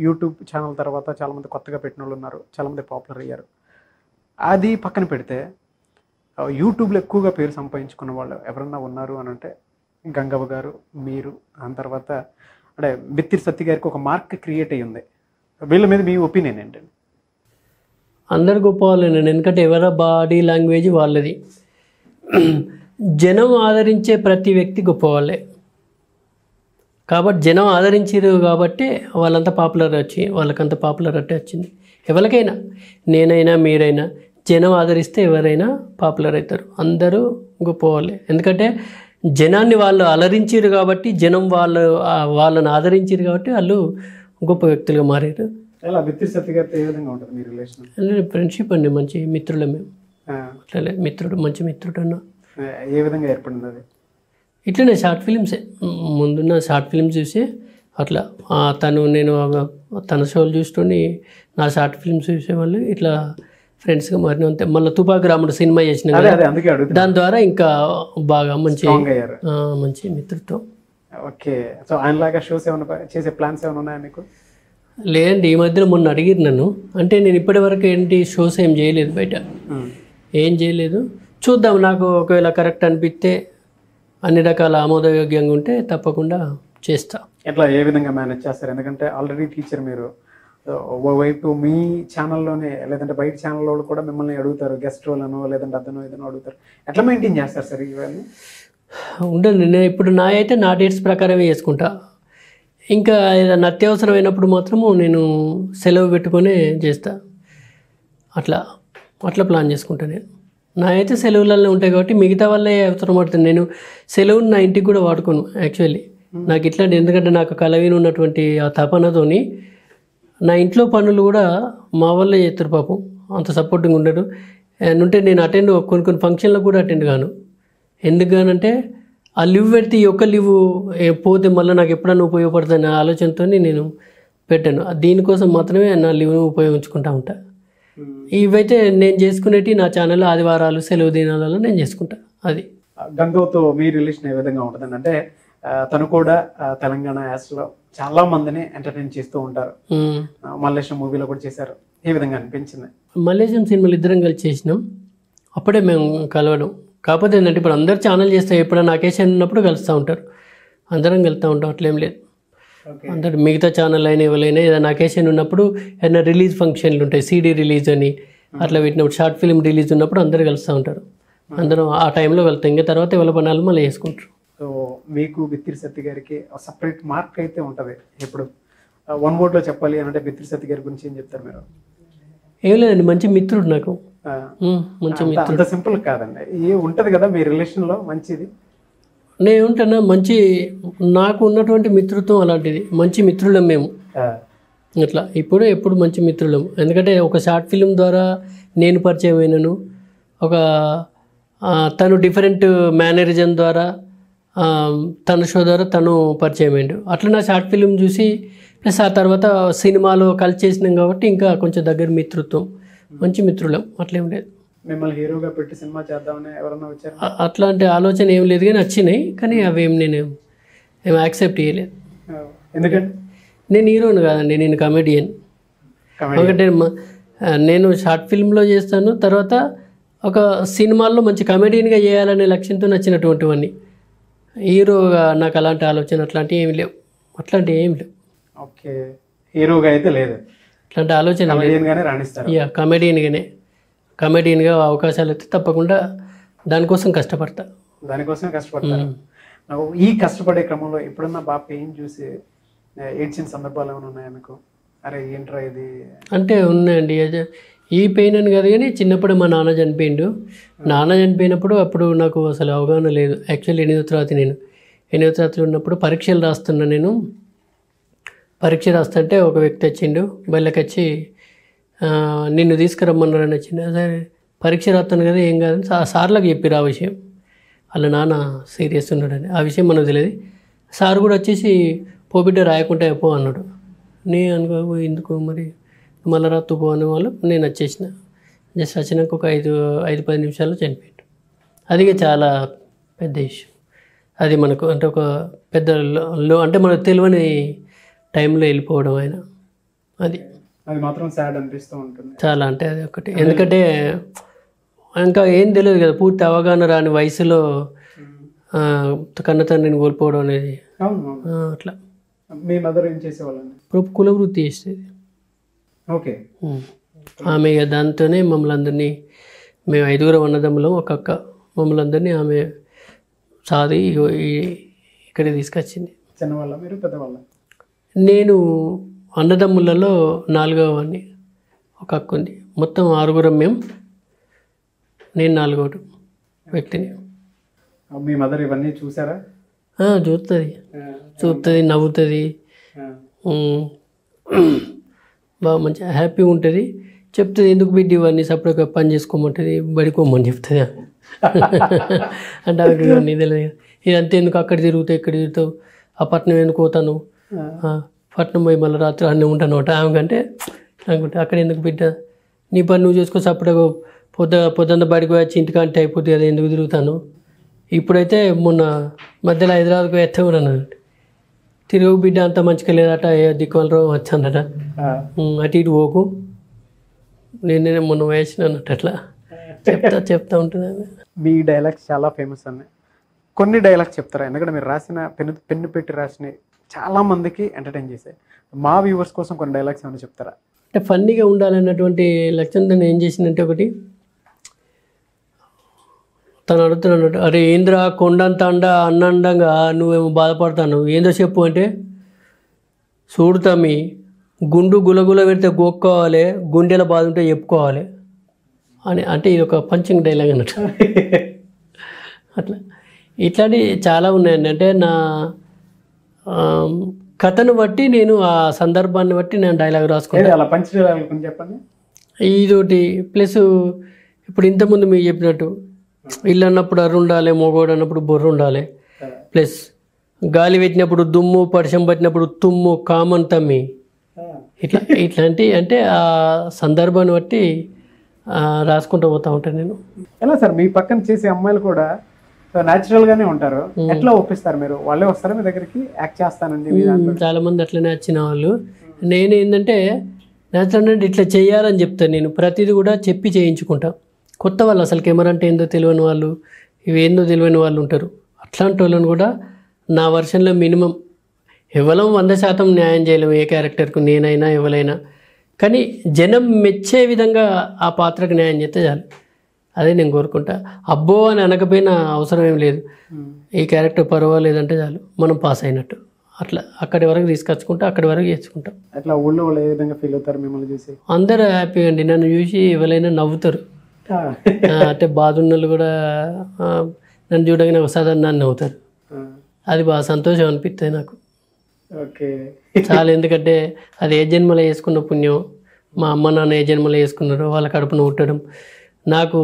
యూట్యూబ్ ఛానల్ తర్వాత చాలామంది కొత్తగా పెట్టిన వాళ్ళు ఉన్నారు, చాలామంది పాపులర్ అయ్యారు. అది పక్కన పెడితే యూట్యూబ్లో ఎక్కువగా పేరు సంపాదించుకున్న వాళ్ళు ఎవరన్నా ఉన్నారు అని అంటే గంగవ్వ గారు, మీరు, దాని తర్వాత అంటే బిత్తిరి సత్తి గారికి ఒక మార్క్ క్రియేట్ అయ్యి ఉంది. వీళ్ళ మీద మీ ఒపీనియన్ ఏంటండి? అందరు గొప్ప వాళ్ళే నేను, ఎందుకంటే ఎవరి బాడీ లాంగ్వేజ్ వాళ్ళది. జనం ఆదరించే ప్రతి వ్యక్తి గొప్పవాళ్ళే. కాబట్టి జనం ఆదరించారు కాబట్టి వాళ్ళంతా పాపులర్ వచ్చి వాళ్ళకంత పాపులారిటీ వచ్చింది. ఎవరికైనా, నేనైనా మీరైనా జనం ఆదరిస్తే ఎవరైనా పాపులర్ అవుతారు. అందరూ గొప్పవాళ్ళే. ఎందుకంటే జనాన్ని వాళ్ళు అలరించారు కాబట్టి, జనం వాళ్ళని ఆదరించారు కాబట్టి వాళ్ళు గొప్ప వ్యక్తులుగా మారారు. అలా బిత్తిరి సత్తి గారితో ఏ విధంగా ఉంటుంది మీ రిలేషన్? ఫ్రెండ్షిప్ అండి, మంచి మిత్రులు మేము. అట్లా మిత్రుడు, మంచి మిత్రుడు అన్న. ఏ విధంగా ఏర్పడింది అది? ఇట్లనే షార్ట్ ఫిలిమ్సే, ముందున్న షార్ట్ ఫిల్మ్స్ చూసి అట్లా నేను తన షోలు చూసుకొని నా షార్ట్ ఫిల్మ్స్ చూసేవాళ్ళు ఇట్లా ఫ్రెండ్స్గా మారిన. అంతే. మళ్ళీ తుపాకి రాముడు సినిమా చేసిన దాని ద్వారా ఇంకా బాగా మంచి మిత్రత్వం. ఓకే. సో ఆయనలాగా షోస్ ఏమైనా చేసే ప్లాన్స్ ఏమైనా ఉన్నాయా మీకు? లేదండి, ఈ మధ్యలో మొన్న అడిగిరు నన్ను. అంటే నేను ఇప్పటి వరకు ఏంటి షోస్ ఏం చేయలేదు, బయట ఏం చేయలేదు. చూద్దాం, నాకు ఒకవేళ కరెక్ట్ అనిపిస్తే, అన్ని రకాల ఆమోదయోగ్యంగా ఉంటే తప్పకుండా చేస్తా. ఎట్లా ఏ విధంగా మేనేజ్ చేస్తారు? ఎందుకంటే ఆల్రెడీ టీచర్ మీరు, ఓవైపు మీ ఛానల్లోనే లేదంటే బయట ఛానల్ వాళ్ళు కూడా మిమ్మల్ని అడుగుతారు, గెస్ట్ రోల్ అనో లేదంటే అదనో ఇదనో అడుగుతారు. ఎట్లా మెయింటైన్ చేస్తారు సార్ ఇవన్నీ? ఉండదు, నేను ఇప్పుడు నా అయితే నా డేట్స్ ప్రకారమే చేసుకుంటా. ఇంకా ఏదైనా అత్యవసరమైనప్పుడు మాత్రము నేను సెలవు పెట్టుకొని చేస్తా. అట్లా ప్లాన్ చేసుకుంటా నేను. నా అయితే సెలవులలో ఉంటాయి కాబట్టి మిగతా వాళ్ళే అవసరం పడుతుంది. నేను సెలవుని నా ఇంటికి కూడా వాడుకోను యాక్చువల్లీ. నాకు ఇట్లాంటి, ఎందుకంటే నాకు కలవిని ఉన్నటువంటి ఆ తపనతోని నా ఇంట్లో పనులు కూడా మా వాళ్ళే చేస్తారు పాపం, అంత సపోర్టింగ్ ఉండరు. ఉంటే నేను కొన్ని ఫంక్షన్లకు కూడా అటెండ్ కాను. ఎందుకు కానంటే ఆ లివ్ పెడితే ఈ ఒక్క లివ్ పోతే మళ్ళీ నాకు ఎప్పుడన్నా ఉపయోగపడుతుంది అనే ఆలోచనతో నేను పెట్టాను. దీనికోసం మాత్రమే నా లివ్ను ఉపయోగించుకుంటా ఉంటా. ఇవైతే నేను చేసుకునేవి నా ఛానల్లో ఆదివారాలు సెలవు దినాలలో నేను చేసుకుంటా. అది గంగవ్వతో మీ రిలేషన్ ఏ విధంగా ఉంటుందండి? అంటే తను కూడా తెలంగాణ యాస్లో చాలా మందిని ఎంటర్టైన్ చేస్తూ ఉంటారు. మల్లేశం మూవీలో కూడా చేశారు. ఏ విధంగా అనిపించింది? మల్లేశం సినిమాలు ఇద్దరం కలిసి చేసినాం. అప్పుడే మేము కలవడం. కాకపోతే ఏంటంటే ఇప్పుడు అందరు ఛానల్ చేస్తే ఎప్పుడైనా అకేషన్ ఉన్నప్పుడు కలుస్తూ ఉంటారు, అందరం కలుస్తూ ఉంటాం. అట్లేం లేదు. అందరు మిగతా ఛానల్ అయినా ఎవరైనా ఏదైనా అకేషన్ ఉన్నప్పుడు, ఏదైనా రిలీజ్ ఫంక్షన్లు ఉంటాయి, సీడీ రిలీజ్ అని అట్లా పెట్టినప్పుడు, షార్ట్ ఫిల్మ్ రిలీజ్ ఉన్నప్పుడు అందరు కలుస్తూ ఉంటారు. అందరం ఆ టైంలో వెళ్తాం. ఇంకా తర్వాత ఎవరి పనాలు మళ్ళీ చేసుకుంటారు. సో మీకు బిత్తిరి సత్తి గారికి సపరేట్ మార్క్ అయితే ఉంటుంది. ఇప్పుడు వన్ వర్డ్లో చెప్పాలి అని అంటే బిత్తిరి సత్తి గారి గురించి ఏం చెప్తారు మీరు? ఏం లేదండి, మంచి మిత్రుడు నాకు. మంచి మిత్రుడు. అంత సింపుల్ కాదండి, ఏ ఉంటుంది కదా మీ రిలేషన్లో మంచిది. నేను ఉంటాను మంచి, నాకు ఉన్నటువంటి మిత్రత్వం అలాంటిది. మంచి మిత్రులం మేము. ఇట్లా ఎప్పుడు మంచి మిత్రులం. ఎందుకంటే ఒక షార్ట్ ఫిల్మ్ ద్వారా నేను పరిచయం అయినాను. తను డిఫరెంట్ మేనరిజం ద్వారా తన షో ద్వారా తను పరిచయం అయ్యాడు. అట్లా నా షార్ట్ ఫిల్మ్ చూసి ప్లస్ ఆ తర్వాత సినిమాలో కలిసి చేసినాం కాబట్టి ఇంకా కొంచెం దగ్గర మిత్రత్వం, మంచి మిత్రులం. అట్లేం లేదు. మిమ్మల్ని హీరోగా పెట్టి సినిమా చేద్దామని ఎవరన్నా వచ్చారు? అట్లాంటి ఆలోచన ఏం లేదు, కానీ వచ్చినాయి, కానీ అవేం నేను యాక్సెప్ట్ చేయలేదు. ఎందుకంటే నేను హీరోని కాదండి, నేను కమెడియన్. ఎందుకంటే నేను షార్ట్ ఫిల్మ్లో చేస్తాను, తర్వాత ఒక సినిమాల్లో మంచి కమెడియన్గా చేయాలనే లక్ష్యంతో నచ్చినటువంటివన్నీ. హీరోగా నాకు అలాంటి ఆలోచన అట్లాంటివి ఏమి లేవు. ఓకే, హీరోగా అయితే లేదు, అట్లాంటి ఆలోచన. కమెడియన్గా అవకాశాలు అయితే తప్పకుండా దానికోసం కష్టపడతారు. ఈ కష్టపడే క్రమంలో ఎప్పుడన్నా బాగా పెయిన్ చూసి ఏడ్చిన సందర్భాలు ఏమైనా ఉన్నాయా మీకు? అరే ఏంట్రా ఇది అంటే ఉన్నాయండి. ఈ పెయిన్ అని కాదు, కానీ చిన్నప్పుడు మా నాన్న చనిపోయిండు. నాన్న చనిపోయినప్పుడు అప్పుడు నాకు అసలు అవగాహన లేదు. యాక్చువల్లీ 8వ తరగతిలో ఉన్నప్పుడు పరీక్షలు రాస్తున్నా. నేను పరీక్ష రాస్తుంటే ఒక వ్యక్తి వచ్చిండు, బయటకొచ్చి నిన్ను తీసుకురమ్మన్నారని వచ్చిండు. సరే పరీక్ష రాస్తాను కదా, ఏం కాదని సార్లకు చెప్పిరు ఆ విషయం. వాళ్ళ నాన్న సీరియస్ ఉన్నాడని. ఆ విషయం మనకు తెలియదు. సార్ కూడా వచ్చేసి పోబిడ్డ రాయకుంటే పో అన్నాడు. నేను అనుకో ఎందుకు మరి మళ్ళీ రాత్తు పో అనే వాళ్ళు నేను వచ్చేసిన. జస్ట్ వచ్చినాక ఒక 5-10 నిమిషాల్లో చనిపోయాడు. అది చాలా పెద్ద ఇష్యూ. అది మనకు అంటే ఒక పెద్ద లో అంటే మనకు తెలియని టైంలో వెళ్ళిపోవడం ఆయన, అది మాత్రం సాడ్ అనిపిస్తూ ఉంటుంది చాలా. అంటే అది ఒకటి, ఎందుకంటే ఇంకా ఏం తెలియదు కదా, పూర్తి అవగాహన రాని వయసులో కన్న తండ్రిని కోల్పోవడం అనేది. అట్లా. మీ మదర్ ఏం చేసేవాళ్ళండి? ఇప్పుడు కుల వృత్తి చేసేది. ఓకే. ఆమె దాంతోనే మమ్మల్ని అందరినీ, మేము 5 అన్నదమ్ములం, ఒక అక్క, మమ్మల్ని అందరినీ ఆమె సాది ఇక్కడికి తీసుకొచ్చింది. చిన్నవాళ్ళ మీరు, పెద్దవాళ్ళ? నేను అన్నదమ్ములలో 4వ వాడిని, ఒక అక్క ఉంది. మొత్తం 6 మేము, నేను 4వ వ్యక్తిని. మీ మదర్ ఇవన్నీ చూసారా? చూస్తుంది, నవ్వుతుంది, బాగా మంచిగా హ్యాపీగా ఉంటుంది. చెప్తుంది, ఎందుకు బిడ్డ ఇవన్నీ సపరేట్గా పని చేసుకోమంటుంది, బడికోమని చెప్తుంది. అంటే ఆమెకి ఇవన్నీ తెలియదు. ఇదంతా ఎందుకు అక్కడ తిరుగుతావు, ఇక్కడ తిరుగుతావు, ఆ పట్నం ఎందుకు పోతాను, పట్నం పోయి మళ్ళీ రాత్రి అన్నీ ఉంటాను ఒకటి ఆమెకంటే అనుకుంటే, అక్కడ ఎందుకు బిడ్డ, నీ పని నువ్వు చేసుకో, సపరేట్గా పొద్దున్న బడికి వచ్చి ఇంటికంటే అయిపోతుంది కదా, ఎందుకు తిరుగుతాను. ఇప్పుడైతే మొన్న మధ్యలో హైదరాబాద్కి వేస్తే కూడా తిరుగు బిడ్డ అంత మంచిగా లేదట, ఏ దిక్కువలరో వచ్చానట, అటు ఇటు పోకు, నేనే మొన్న వేసిన అన్నట్టు అట్లా చెప్తా ఉంటుంది. మీ డైలాగ్స్ చాలా ఫేమస్ అన్నాయి. కొన్ని డైలాగ్స్ చెప్తారా? ఎందుకంటే మీరు రాసిన పెన్ను పెట్టి రాసినవి చాలా మందికి ఎంటర్టైన్ చేశాయి. మా వ్యూవర్స్ కోసం కొన్ని డైలాగ్స్ ఏమైనా చెప్తారా? అంటే ఫన్నీగా ఉండాలన్నటువంటి లక్ష్యంతో నేను ఏం చేసిందంటే, ఒకటి తను అడుగుతున్నాడు, అరే ఏంద్ర కొండంత అన్నండంగా నువ్వేమో బాధపడతాను, ఏందో చెప్పు అంటే, చూడుతామి గుండు గులగుల పెడితే గోక్కోవాలి, గుండెల బాధ ఉంటే చెప్పుకోవాలి అని. అంటే ఇది ఒక పంచింగ్ డైలాగ్ అన్నట్టు. అట్లా ఇట్లాంటివి చాలా ఉన్నాయండి. అంటే నా కథను బట్టి, నేను ఆ సందర్భాన్ని బట్టి నేను డైలాగ్ రాసుకుంటాను. అలా పంచ్ డైలాగ్ చెప్పండి. ఇదొకటి. ప్లస్ ఇప్పుడు ఇంతకుముందు మీరు చెప్పినట్టు, ఇల్లు అన్నప్పుడు అర్రు ఉండాలి, మొగోడు అన్నప్పుడు బొర్రు ఉండాలి, ప్లస్ గాలి పెట్టినప్పుడు దుమ్ము, పడిశం పట్టినప్పుడు తుమ్ము, కామన్ తమ్మి, ఇట్లాంటి అంటే ఆ సందర్భాన్ని బట్టి రాసుకుంటూ పోతూ ఉంటాను నేను. ఎలా సార్ మీ పక్కన చేసే అమ్మాయిలు కూడా న్యాచురల్గానే ఉంటారు, ఎట్లా ఒప్పిస్తారు మీరు? వాళ్ళే వస్తారా మీ దగ్గరికి యాక్ట్ చేస్తానండి? చాలా మంది అట్లనే వచ్చిన వాళ్ళు. నేను ఏంటంటే న్యాచురల్ ఇట్లా చేయాలని చెప్తాను. నేను ప్రతిదీ కూడా చెప్పి చేయించుకుంటా. కొత్త వాళ్ళు అసలు కెమెరా అంటే ఏందో తెలియని వాళ్ళు, ఇవేందో తెలియని వాళ్ళు ఉంటారు. అట్లాంటి వాళ్ళని కూడా నా వర్షన్లో మినిమం ఎవరం 100% న్యాయం చేయలేము, ఏ క్యారెక్టర్కు నేనైనా ఎవరైనా. కానీ జనం మెచ్చే విధంగా ఆ పాత్రకు న్యాయం చేస్తే చాలు, అదే నేను కోరుకుంటా. అబ్బో అని అనకపోయినా అవసరం ఏం లేదు, ఈ క్యారెక్టర్ పర్వాలేదంటే చాలు, మనం పాస్ అయినట్టు. అట్లా అక్కడి వరకు తీసుకొచ్చుకుంటా, అక్కడి వరకు చేసుకుంటాం. అట్లా ఊళ్ళో వాళ్ళు ఏ విధంగా ఫీల్ అవుతారు మిమ్మల్ని చూసి? అందరూ హ్యాపీగా అండి, నన్ను చూసి ఎవరైనా నవ్వుతారు. అంటే బాధ ఉన్నోళ్ళు కూడా నన్ను చూడగానే ఒకసారి నన్ను నవ్వుతారు. అది బాగా సంతోషం అనిపిస్తుంది నాకు. ఓకే, చాలా. ఎందుకంటే అది ఏ జన్మలో వేసుకున్న పుణ్యం, మా అమ్మ నాన్న ఏ జన్మలో వేసుకున్నారో వాళ్ళ కడుపున పుట్టడం, నాకు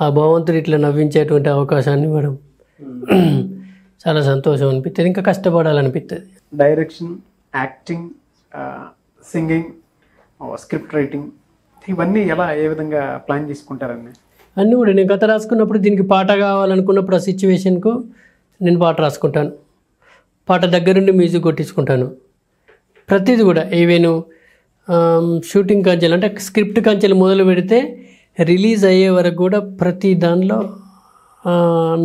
ఆ భగవంతుడు ఇట్లా నవ్వించేటువంటి అవకాశాన్ని ఇవ్వడం చాలా సంతోషం అనిపిస్తుంది. ఇంకా కష్టపడాలనిపిస్తుంది. Direction, acting, singing, script writing, ఇవన్నీ ఎలా ఏ విధంగా ప్లాన్ చేసుకుంటారండి? అన్నీ కూడా నేను కథ రాసుకున్నప్పుడు దీనికి పాట కావాలనుకున్నప్పుడు ఆ సిచ్యువేషన్కు నేను పాట రాసుకుంటాను, పాట దగ్గరుండి మ్యూజిక్ కొట్టించుకుంటాను. ప్రతిదీ కూడా ఈవెను షూటింగ్ కంచెలు అంటే స్క్రిప్ట్ కంచెలు మొదలు పెడితే రిలీజ్ అయ్యే వరకు కూడా ప్రతి దానిలో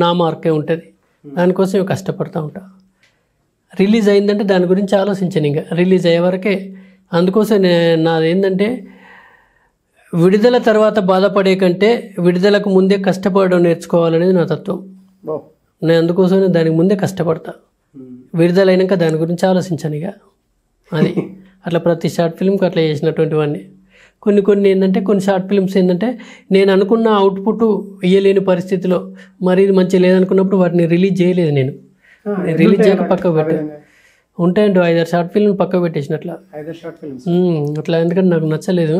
నా మార్కే ఉంటుంది. దానికోసం కష్టపడుతూ ఉంటా. రిలీజ్ అయిందంటే దాని గురించి ఆలోచించాను, ఇంకా రిలీజ్ అయ్యే వరకే. అందుకోసం నాది ఏంటంటే, విడుదల తర్వాత బాధపడే కంటే విడుదలకు ముందే కష్టపడడం నేర్చుకోవాలనేది నా తత్వం. నేను అందుకోసమే దానికి ముందే కష్టపడతా, విడుదలైనాక దాని గురించి ఆలోచించాను ఇక. అది అట్లా ప్రతి షార్ట్ ఫిల్మ్కి అట్లా చేసినటువంటివన్నీ. కొన్ని ఏంటంటే, కొన్ని షార్ట్ ఫిల్మ్స్ ఏంటంటే నేను అనుకున్న అవుట్పుట్ ఇయ్యలేని పరిస్థితిలో, మరి ఇది మంచిగా లేదనుకున్నప్పుడు వాటిని రిలీజ్ చేయలేదు. నేను రిలీజ్ చేయక పక్కకు పెట్టాను. ఉంటాయండి 5-6 షార్ట్ ఫిల్మ్ పక్కకు పెట్టేసినట్లా అట్లా. ఎందుకంటే నాకు నచ్చలేదు,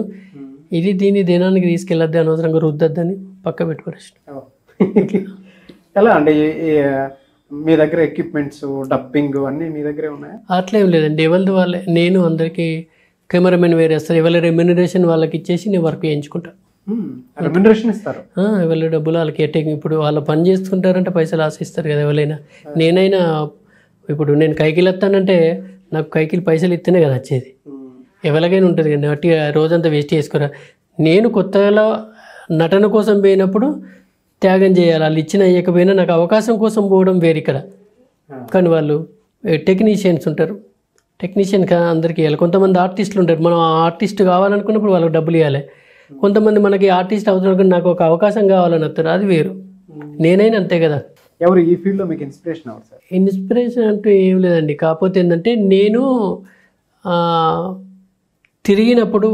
ఇది దీన్ని దేనానికి తీసుకెళ్ళద్దు, అనవసరంగా రుద్దద్దని పక్క పెట్టుకోవచ్చు. ఎలా అంటే మీ దగ్గర ఎక్విప్మెంట్స్, డబ్బింగ్ అన్నీ మీ దగ్గరే ఉన్నాయా? అట్లా ఏం లేదండి, ఎవరిది వాళ్ళే. నేను అందరికీ కెమెరామెన్ వేరేస్తారు, ఎవరి రెమ్యూనరేషన్ వాళ్ళకి ఇచ్చేసి నేను వర్క్ చేయించుకుంటాను. రెమ్యునరేషన్ ఇస్తారు. వాళ్ళ డబ్బులు వాళ్ళకి ఇప్పుడు వాళ్ళ పని చేస్తుంటారంటే పైసలు ఆశిస్తారు కదా ఎవరైనా. నేనైనా ఇప్పుడు నేను కైకిలు వస్తానంటే నాకు కైకిలు పైసలు ఇస్తేనే కదా వచ్చేది. ఎవరికైనా ఉంటుంది కదా, అట్టి రోజంతా వేస్ట్ చేసుకోరా. నేను కొత్తగా నటన కోసం పోయినప్పుడు త్యాగం చేయాలి. వాళ్ళు ఇచ్చిన ఇవ్వకపోయినా నాకు అవకాశం కోసం పోవడం వేరు ఇక్కడ. కానీ వాళ్ళు టెక్నీషియన్స్ ఉంటారు, టెక్నీషియన్ అందరికీ ఇవ్వాలి. కొంతమంది ఆర్టిస్టులు ఉంటారు, మనం ఆర్టిస్ట్ కావాలనుకున్నప్పుడు వాళ్ళకి డబ్బులు ఇవ్వాలి. కొంతమంది మనకి ఆర్టిస్ట్ అవుతున్నారు, నాకు ఒక అవకాశం కావాలని వస్తారు, అది వేరు. నేనైనా అంతే కదా. ఎవరు ఈ ఫీల్డ్లో మీకు ఇన్స్పిరేషన్ అవ్వరు సార్? ఇన్స్పిరేషన్ అంటూ ఏం లేదండి. కాకపోతే ఏంటంటే నేను తిరిగినప్పుడు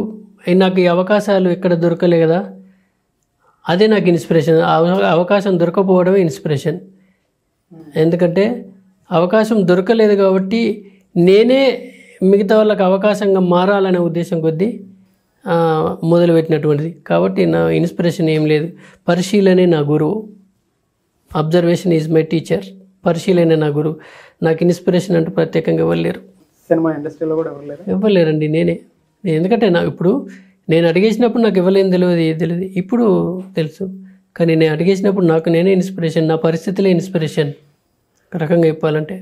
నాకు ఈ అవకాశాలు ఎక్కడ దొరకలే కదా, అదే నాకు ఇన్స్పిరేషన్. అవకాశం దొరకపోవడమే ఇన్స్పిరేషన్. ఎందుకంటే అవకాశం దొరకలేదు కాబట్టి నేనే మిగతా వాళ్ళకి అవకాశంగా మారాలనే ఉద్దేశం కొద్దీ మొదలుపెట్టినటువంటిది. కాబట్టి నా ఇన్స్పిరేషన్ ఏం లేదు. పరిశీలనే నా గురువు. Observation is my teacher. పరిశీలనే నా గురువు. నాకు ఇన్స్పిరేషన్ అంటూ ప్రత్యేకంగా ఇవ్వలేరు. సినిమా ఇండస్ట్రీలో కూడా ఇవ్వలేరండి. నేనే ఎందుకంటే ఇప్పుడు నేను అడిగేసినప్పుడు నాకు ఇవ్వలేని తెలియదు, ఇప్పుడు తెలుసు. కానీ నేను అడిగేసినప్పుడు నాకు నేనే ఇన్స్పిరేషన్, నా పరిస్థితులే ఇన్స్పిరేషన్ ఒక రకంగా చెప్పాలంటే.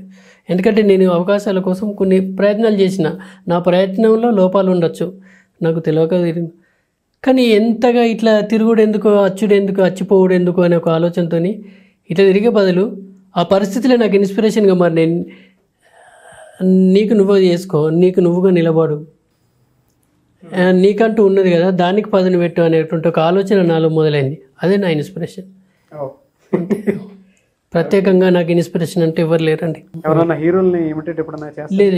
ఎందుకంటే నేను అవకాశాల కోసం కొన్ని ప్రయత్నాలు చేసిన, నా ప్రయత్నంలో లోపాలు ఉండొచ్చు, నాకు తెలియక తిరిగింది. కానీ ఎంతగా ఇట్లా తిరుగుడు ఎందుకు, అచ్చుడు ఎందుకు, అచ్చిపోవుడు ఎందుకు అనే ఒక ఆలోచనతో ఇట్లా తిరిగే బదులు ఆ పరిస్థితులే నాకు ఇన్స్పిరేషన్గా మరి నేను నీకు నువ్వు చేసుకో, నీకు నువ్వుగా నిలబడు, నీకంటూ ఉన్నది కదా దానికి పదును పెట్టు అనేటువంటి ఒక ఆలోచన నాలో మొదలైంది. అదే నా ఇన్స్పిరేషన్. ప్రత్యేకంగా నాకు ఇన్స్పిరేషన్ అంటే ఎవరు లేరండి. ఎవరైనా హీరోల్ని ఇమిటేట్ ఎప్పుడన్నా చేస్తారు? లేదు,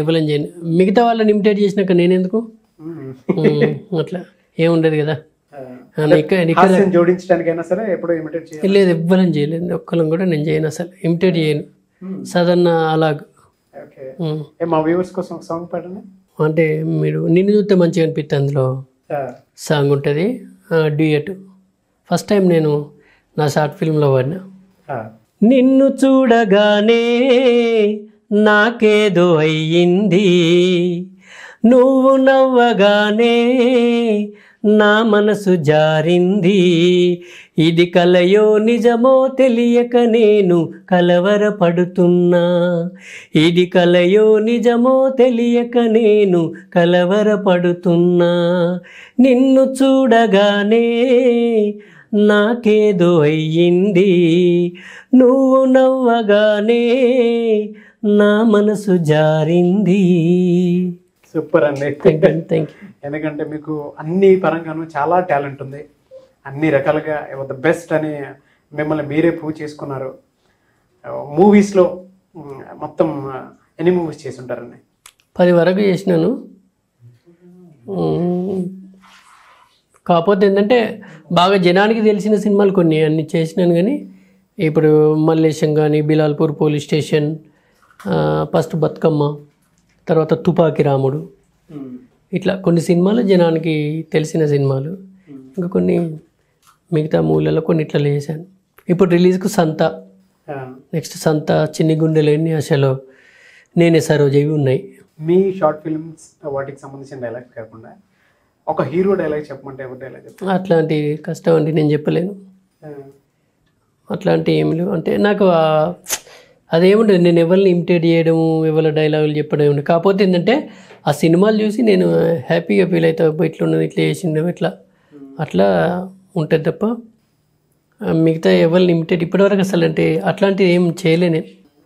ఎవరిని చేయను. మిగతా వాళ్ళని ఇమిటేట్ చేసినాక నేనెందుకు, అట్లా ఏముండదు కదా. జోడించడానికైనా సరే ఎప్పుడు ఇమిటేట్ చేయాలి? లేదు, ఎవ్వరని చేయలేదు. ఒక్కళ్ళని కూడా నేను చేయను, అసలు ఇమిటేట్ చేయను. సదన్న అలాగ. మా వ్యూవర్స్ కోసం ఒక సాంగ్ పాడండి. అంటే మీరు నిన్ను చూస్తే మంచిగా అనిపిస్తుంది, అందులో సాంగ్ ఉంటుంది, డ్యూయట్. ఫస్ట్ టైం నేను నా షార్ట్ ఫిల్మ్లో వాడినా. నిన్ను చూడగానే నాకేదో అయ్యింది, నువ్వు నవ్వగానే నా మనసు జారింది, ఇది కలయో నిజమో తెలియక నేను కలవరపడుతున్నా, ఇది కలయో నిజమో తెలియక నేను కలవరపడుతున్నా, నిన్ను చూడగానే నాకేదో అయ్యింది, నువ్వు నవ్వగానే నా మనసు జారింది. సూపర్ అండి. Thank you. ఎందుకంటే మీకు అన్ని పరంగాను చాలా టాలెంట్ ఉంది, అన్ని రకాలుగా ద బెస్ట్ అని మిమ్మల్ని మీరే ప్రూవ్ చేసుకున్నారు. మూవీస్లో మొత్తం ఎన్ని మూవీస్ చేసి ఉంటారండి? 10 వరకు చేసినాను. కాకపోతే ఏంటంటే బాగా జనానికి తెలిసిన సినిమాలు కొన్ని అన్ని చేసినాను. కానీ ఇప్పుడు మల్లేశం కానీ, Bilalpur police station, first Bathukamma, తర్వాత తుపాకి రాముడు, ఇట్లా కొన్ని సినిమాలు జనానికి తెలిసిన సినిమాలు. ఇంకా కొన్ని మిగతా మూలలో కొన్ని ఇట్లా చేశాను. ఇప్పుడు రిలీజ్కు సంత, నెక్స్ట్ సంత, చిన్ని గుండెలేని అసలు, నేనే సరోజవి ఉన్నాయి. మీ షార్ట్ ఫిల్మ్స్ వాటికి సంబంధించిన డైలాగ్స్ కాకుండా ఒక హీరో డైలాగ్ చెప్పమంటే ఎవరు డైలాగ్ చెప్తారు? అట్లాంటి కష్టం అండి, నేను చెప్పలేను. అట్లాంటి ఏమి లేవు. అంటే నాకు అదేముండదు, నేను ఎవరిని ఇమిటేట్ చేయడము, ఎవరి డైలాగులు చెప్పడం ఏమి. కాకపోతే ఏంటంటే ఆ సినిమాలు చూసి నేను హ్యాపీగా ఫీల్ అవుతా, ఇట్లా ఉన్నది, ఇట్లా చేసిండు, ఇట్లా అట్లా ఉంటుంది తప్ప మిగతా ఎవరిని ఇమిటేట్ ఇప్పటివరకు అసలు అంటే అట్లాంటివి ఏం చేయలేను.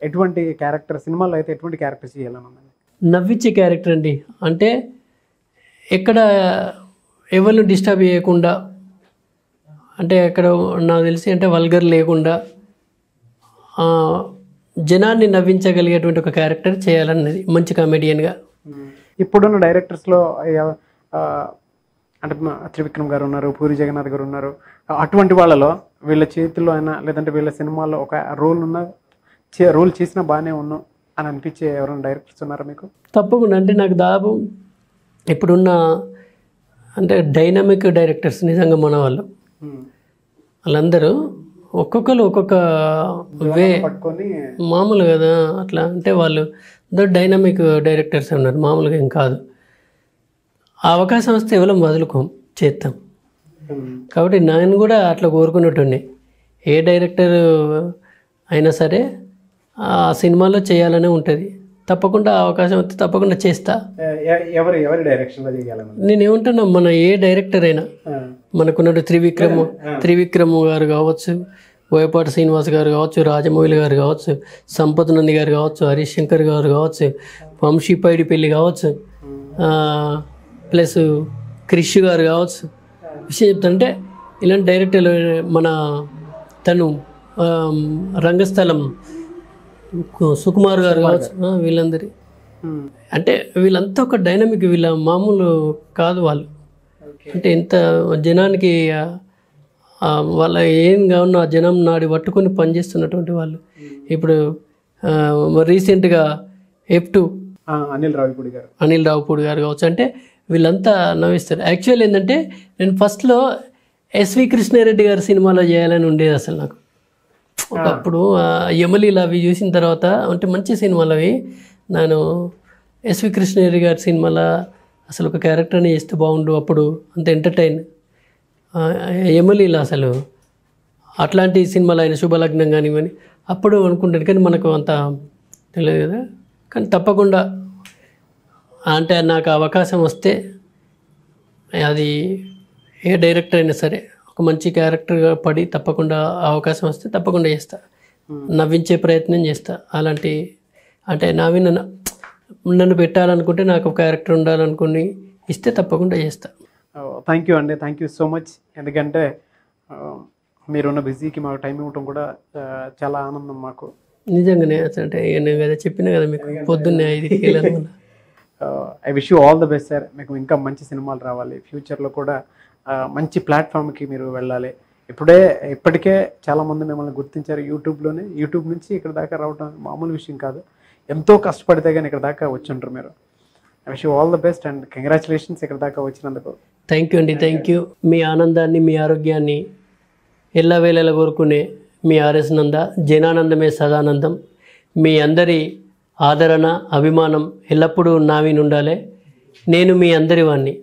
ఎటువంటి క్యారెక్టర్ సినిమాలో అయితే ఎటువంటి క్యారెక్టర్ చేయాలని? నవ్వించే క్యారెక్టర్ అండి. అంటే ఎక్కడ ఎవరిని డిస్టర్బ్ చేయకుండా, అంటే ఎక్కడ నాకు తెలిసి అంటే వల్గర్ లేకుండా జనాన్ని నవ్వించగలిగేటువంటి ఒక క్యారెక్టర్ చేయాలన్నది, మంచి కామెడియన్గా. ఇప్పుడున్న డైరెక్టర్స్లో అంటే త్రివిక్రమ్ గారు ఉన్నారు, పూరి జగన్నాథ్ గారు ఉన్నారు. అటువంటి వాళ్ళలో వీళ్ళ చేతుల్లో అయినా లేదంటే వీళ్ళ సినిమాలో ఒక రోల్ చేసినా బాగానే ఉన్నాం అని అనిపించే ఎవరైనా డైరెక్టర్స్ ఉన్నారా మీకు? తప్పకుండా. అంటే నాకు దాదాపు ఇప్పుడున్న అంటే డైనమిక్ డైరెక్టర్స్ నిజంగా మన వాళ్ళు, వాళ్ళందరూ ఒక్కొక్కరు ఒక్కొక్క వే మామూలు కదా అట్లా. అంటే వాళ్ళు డైనమిక్ డైరెక్టర్స్ ఉన్నారు, మామూలుగా ఏం కాదు. ఆ అవకాశం వస్తే ఎవరం వదులుకోం, చేస్తాం. కాబట్టి నేను కూడా అట్లా కోరుకున్నట్టుండే ఏ డైరెక్టర్ అయినా సరే ఆ సినిమాలో చేయాలనే ఉంటుంది. తప్పకుండా అవకాశం వస్తే తప్పకుండా చేస్తా. ఎవరి డైరెక్షన్లో చేయాలని? నేను ఏమంటున్నా, మన ఏ డైరెక్టర్ అయినా మనకున్నట్టు త్రివిక్రమ్ గారు కావచ్చు, బోయపాటి శ్రీనివాస్ గారు కావచ్చు, రాజమౌళి గారు కావచ్చు, సంపత్ నంది గారు కావచ్చు, హరీష్ శంకర్ గారు కావచ్చు, వంశీ పైడిపల్లి కావచ్చు, ప్లస్ క్రిష్ గారు కావచ్చు. విషయం చెప్తానంటే ఇలాంటి డైరెక్టర్లు మన తను రంగస్థలం సుకుమార్ గారు కావచ్చు, వీళ్ళందరి అంటే వీళ్ళంతా ఒక డైనమిక్, వీళ్ళ మామూలు కాదు వాళ్ళు. అంటే ఎంత జనానికి వాళ్ళ ఏం కావున్న ఆ జనం నాడి పట్టుకొని పనిచేస్తున్నటువంటి వాళ్ళు. ఇప్పుడు రీసెంట్గా F2 అనిల్ రావుపూడి గారు కావచ్చు. అంటే వీళ్ళంతా నవ్విస్తారు. యాక్చువల్ ఏంటంటే నేను ఫస్ట్లో ఎస్వి కృష్ణారెడ్డి గారి సినిమాలో చేయాలని ఉండేది అసలు నాకు. ఒకప్పుడు యమలీల అవి చూసిన తర్వాత, అంటే మంచి సినిమాలు అవి, నేను ఎస్వి కృష్ణారెడ్డి గారి సినిమాలో అసలు ఒక క్యారెక్టర్ని చేస్తే బాగుండు, అప్పుడు అంత ఎంటర్టైన్. యమలీల అసలు అట్లాంటి సినిమాలు అయిన శుభలగ్నం కానివ్వని అప్పుడు అనుకుంటాను, కానీ మనకు అంత తెలియదు కదా. కానీ తప్పకుండా అంటే నాకు అవకాశం వస్తే అది ఏ డైరెక్టర్ అయినా సరే ఒక మంచి క్యారెక్టర్గా పడి తప్పకుండా అవకాశం వస్తే తప్పకుండా చేస్తా, నవ్వించే ప్రయత్నం చేస్తా. అలాంటి అంటే నన్ను పెట్టాలనుకుంటే నాకు ఒక క్యారెక్టర్ ఉండాలనుకుని ఇస్తే తప్పకుండా చేస్తా. థ్యాంక్ యూ అండి, థ్యాంక్ యూ సో మచ్. ఎందుకంటే మీరున్న బిజీకి మాకు టైం ఇవ్వటం కూడా చాలా ఆనందం మాకు. నిజంగానే అంటే నేను కదా చెప్పినా కదా మీకు పొద్దున్నే 5కి వెళ్ళాను. I wish you all the best sir. మీకు ఇంకా మంచి సినిమాలు రావాలి, ఫ్యూచర్లో కూడా మంచి ప్లాట్ఫామ్కి మీరు వెళ్ళాలి. ఇప్పటికే చాలామంది మిమ్మల్ని గుర్తించారు యూట్యూబ్ నుంచి ఇక్కడ దాకా రావడం మామూలు విషయం కాదు. ఎంతో కష్టపడితే కానీ ఇక్కడ దాకా వచ్చుంటారు మీరు. I wish you all the best and congratulations ఇక్కడ దాకా వచ్చినందుకు. థ్యాంక్ యూ అండి, థ్యాంక్ యూ. మీ ఆనందాన్ని, మీ ఆరోగ్యాన్ని ఎల్లవేళలా కోరుకునే మీ ఆర్ఎస్ నంద. జనానందమే సదానందం. మీ అందరి ఆదరణ, అభిమానం ఎల్లప్పుడూ నా మీద ఉండాలి. నేను మీ అందరి వాణ్ణి.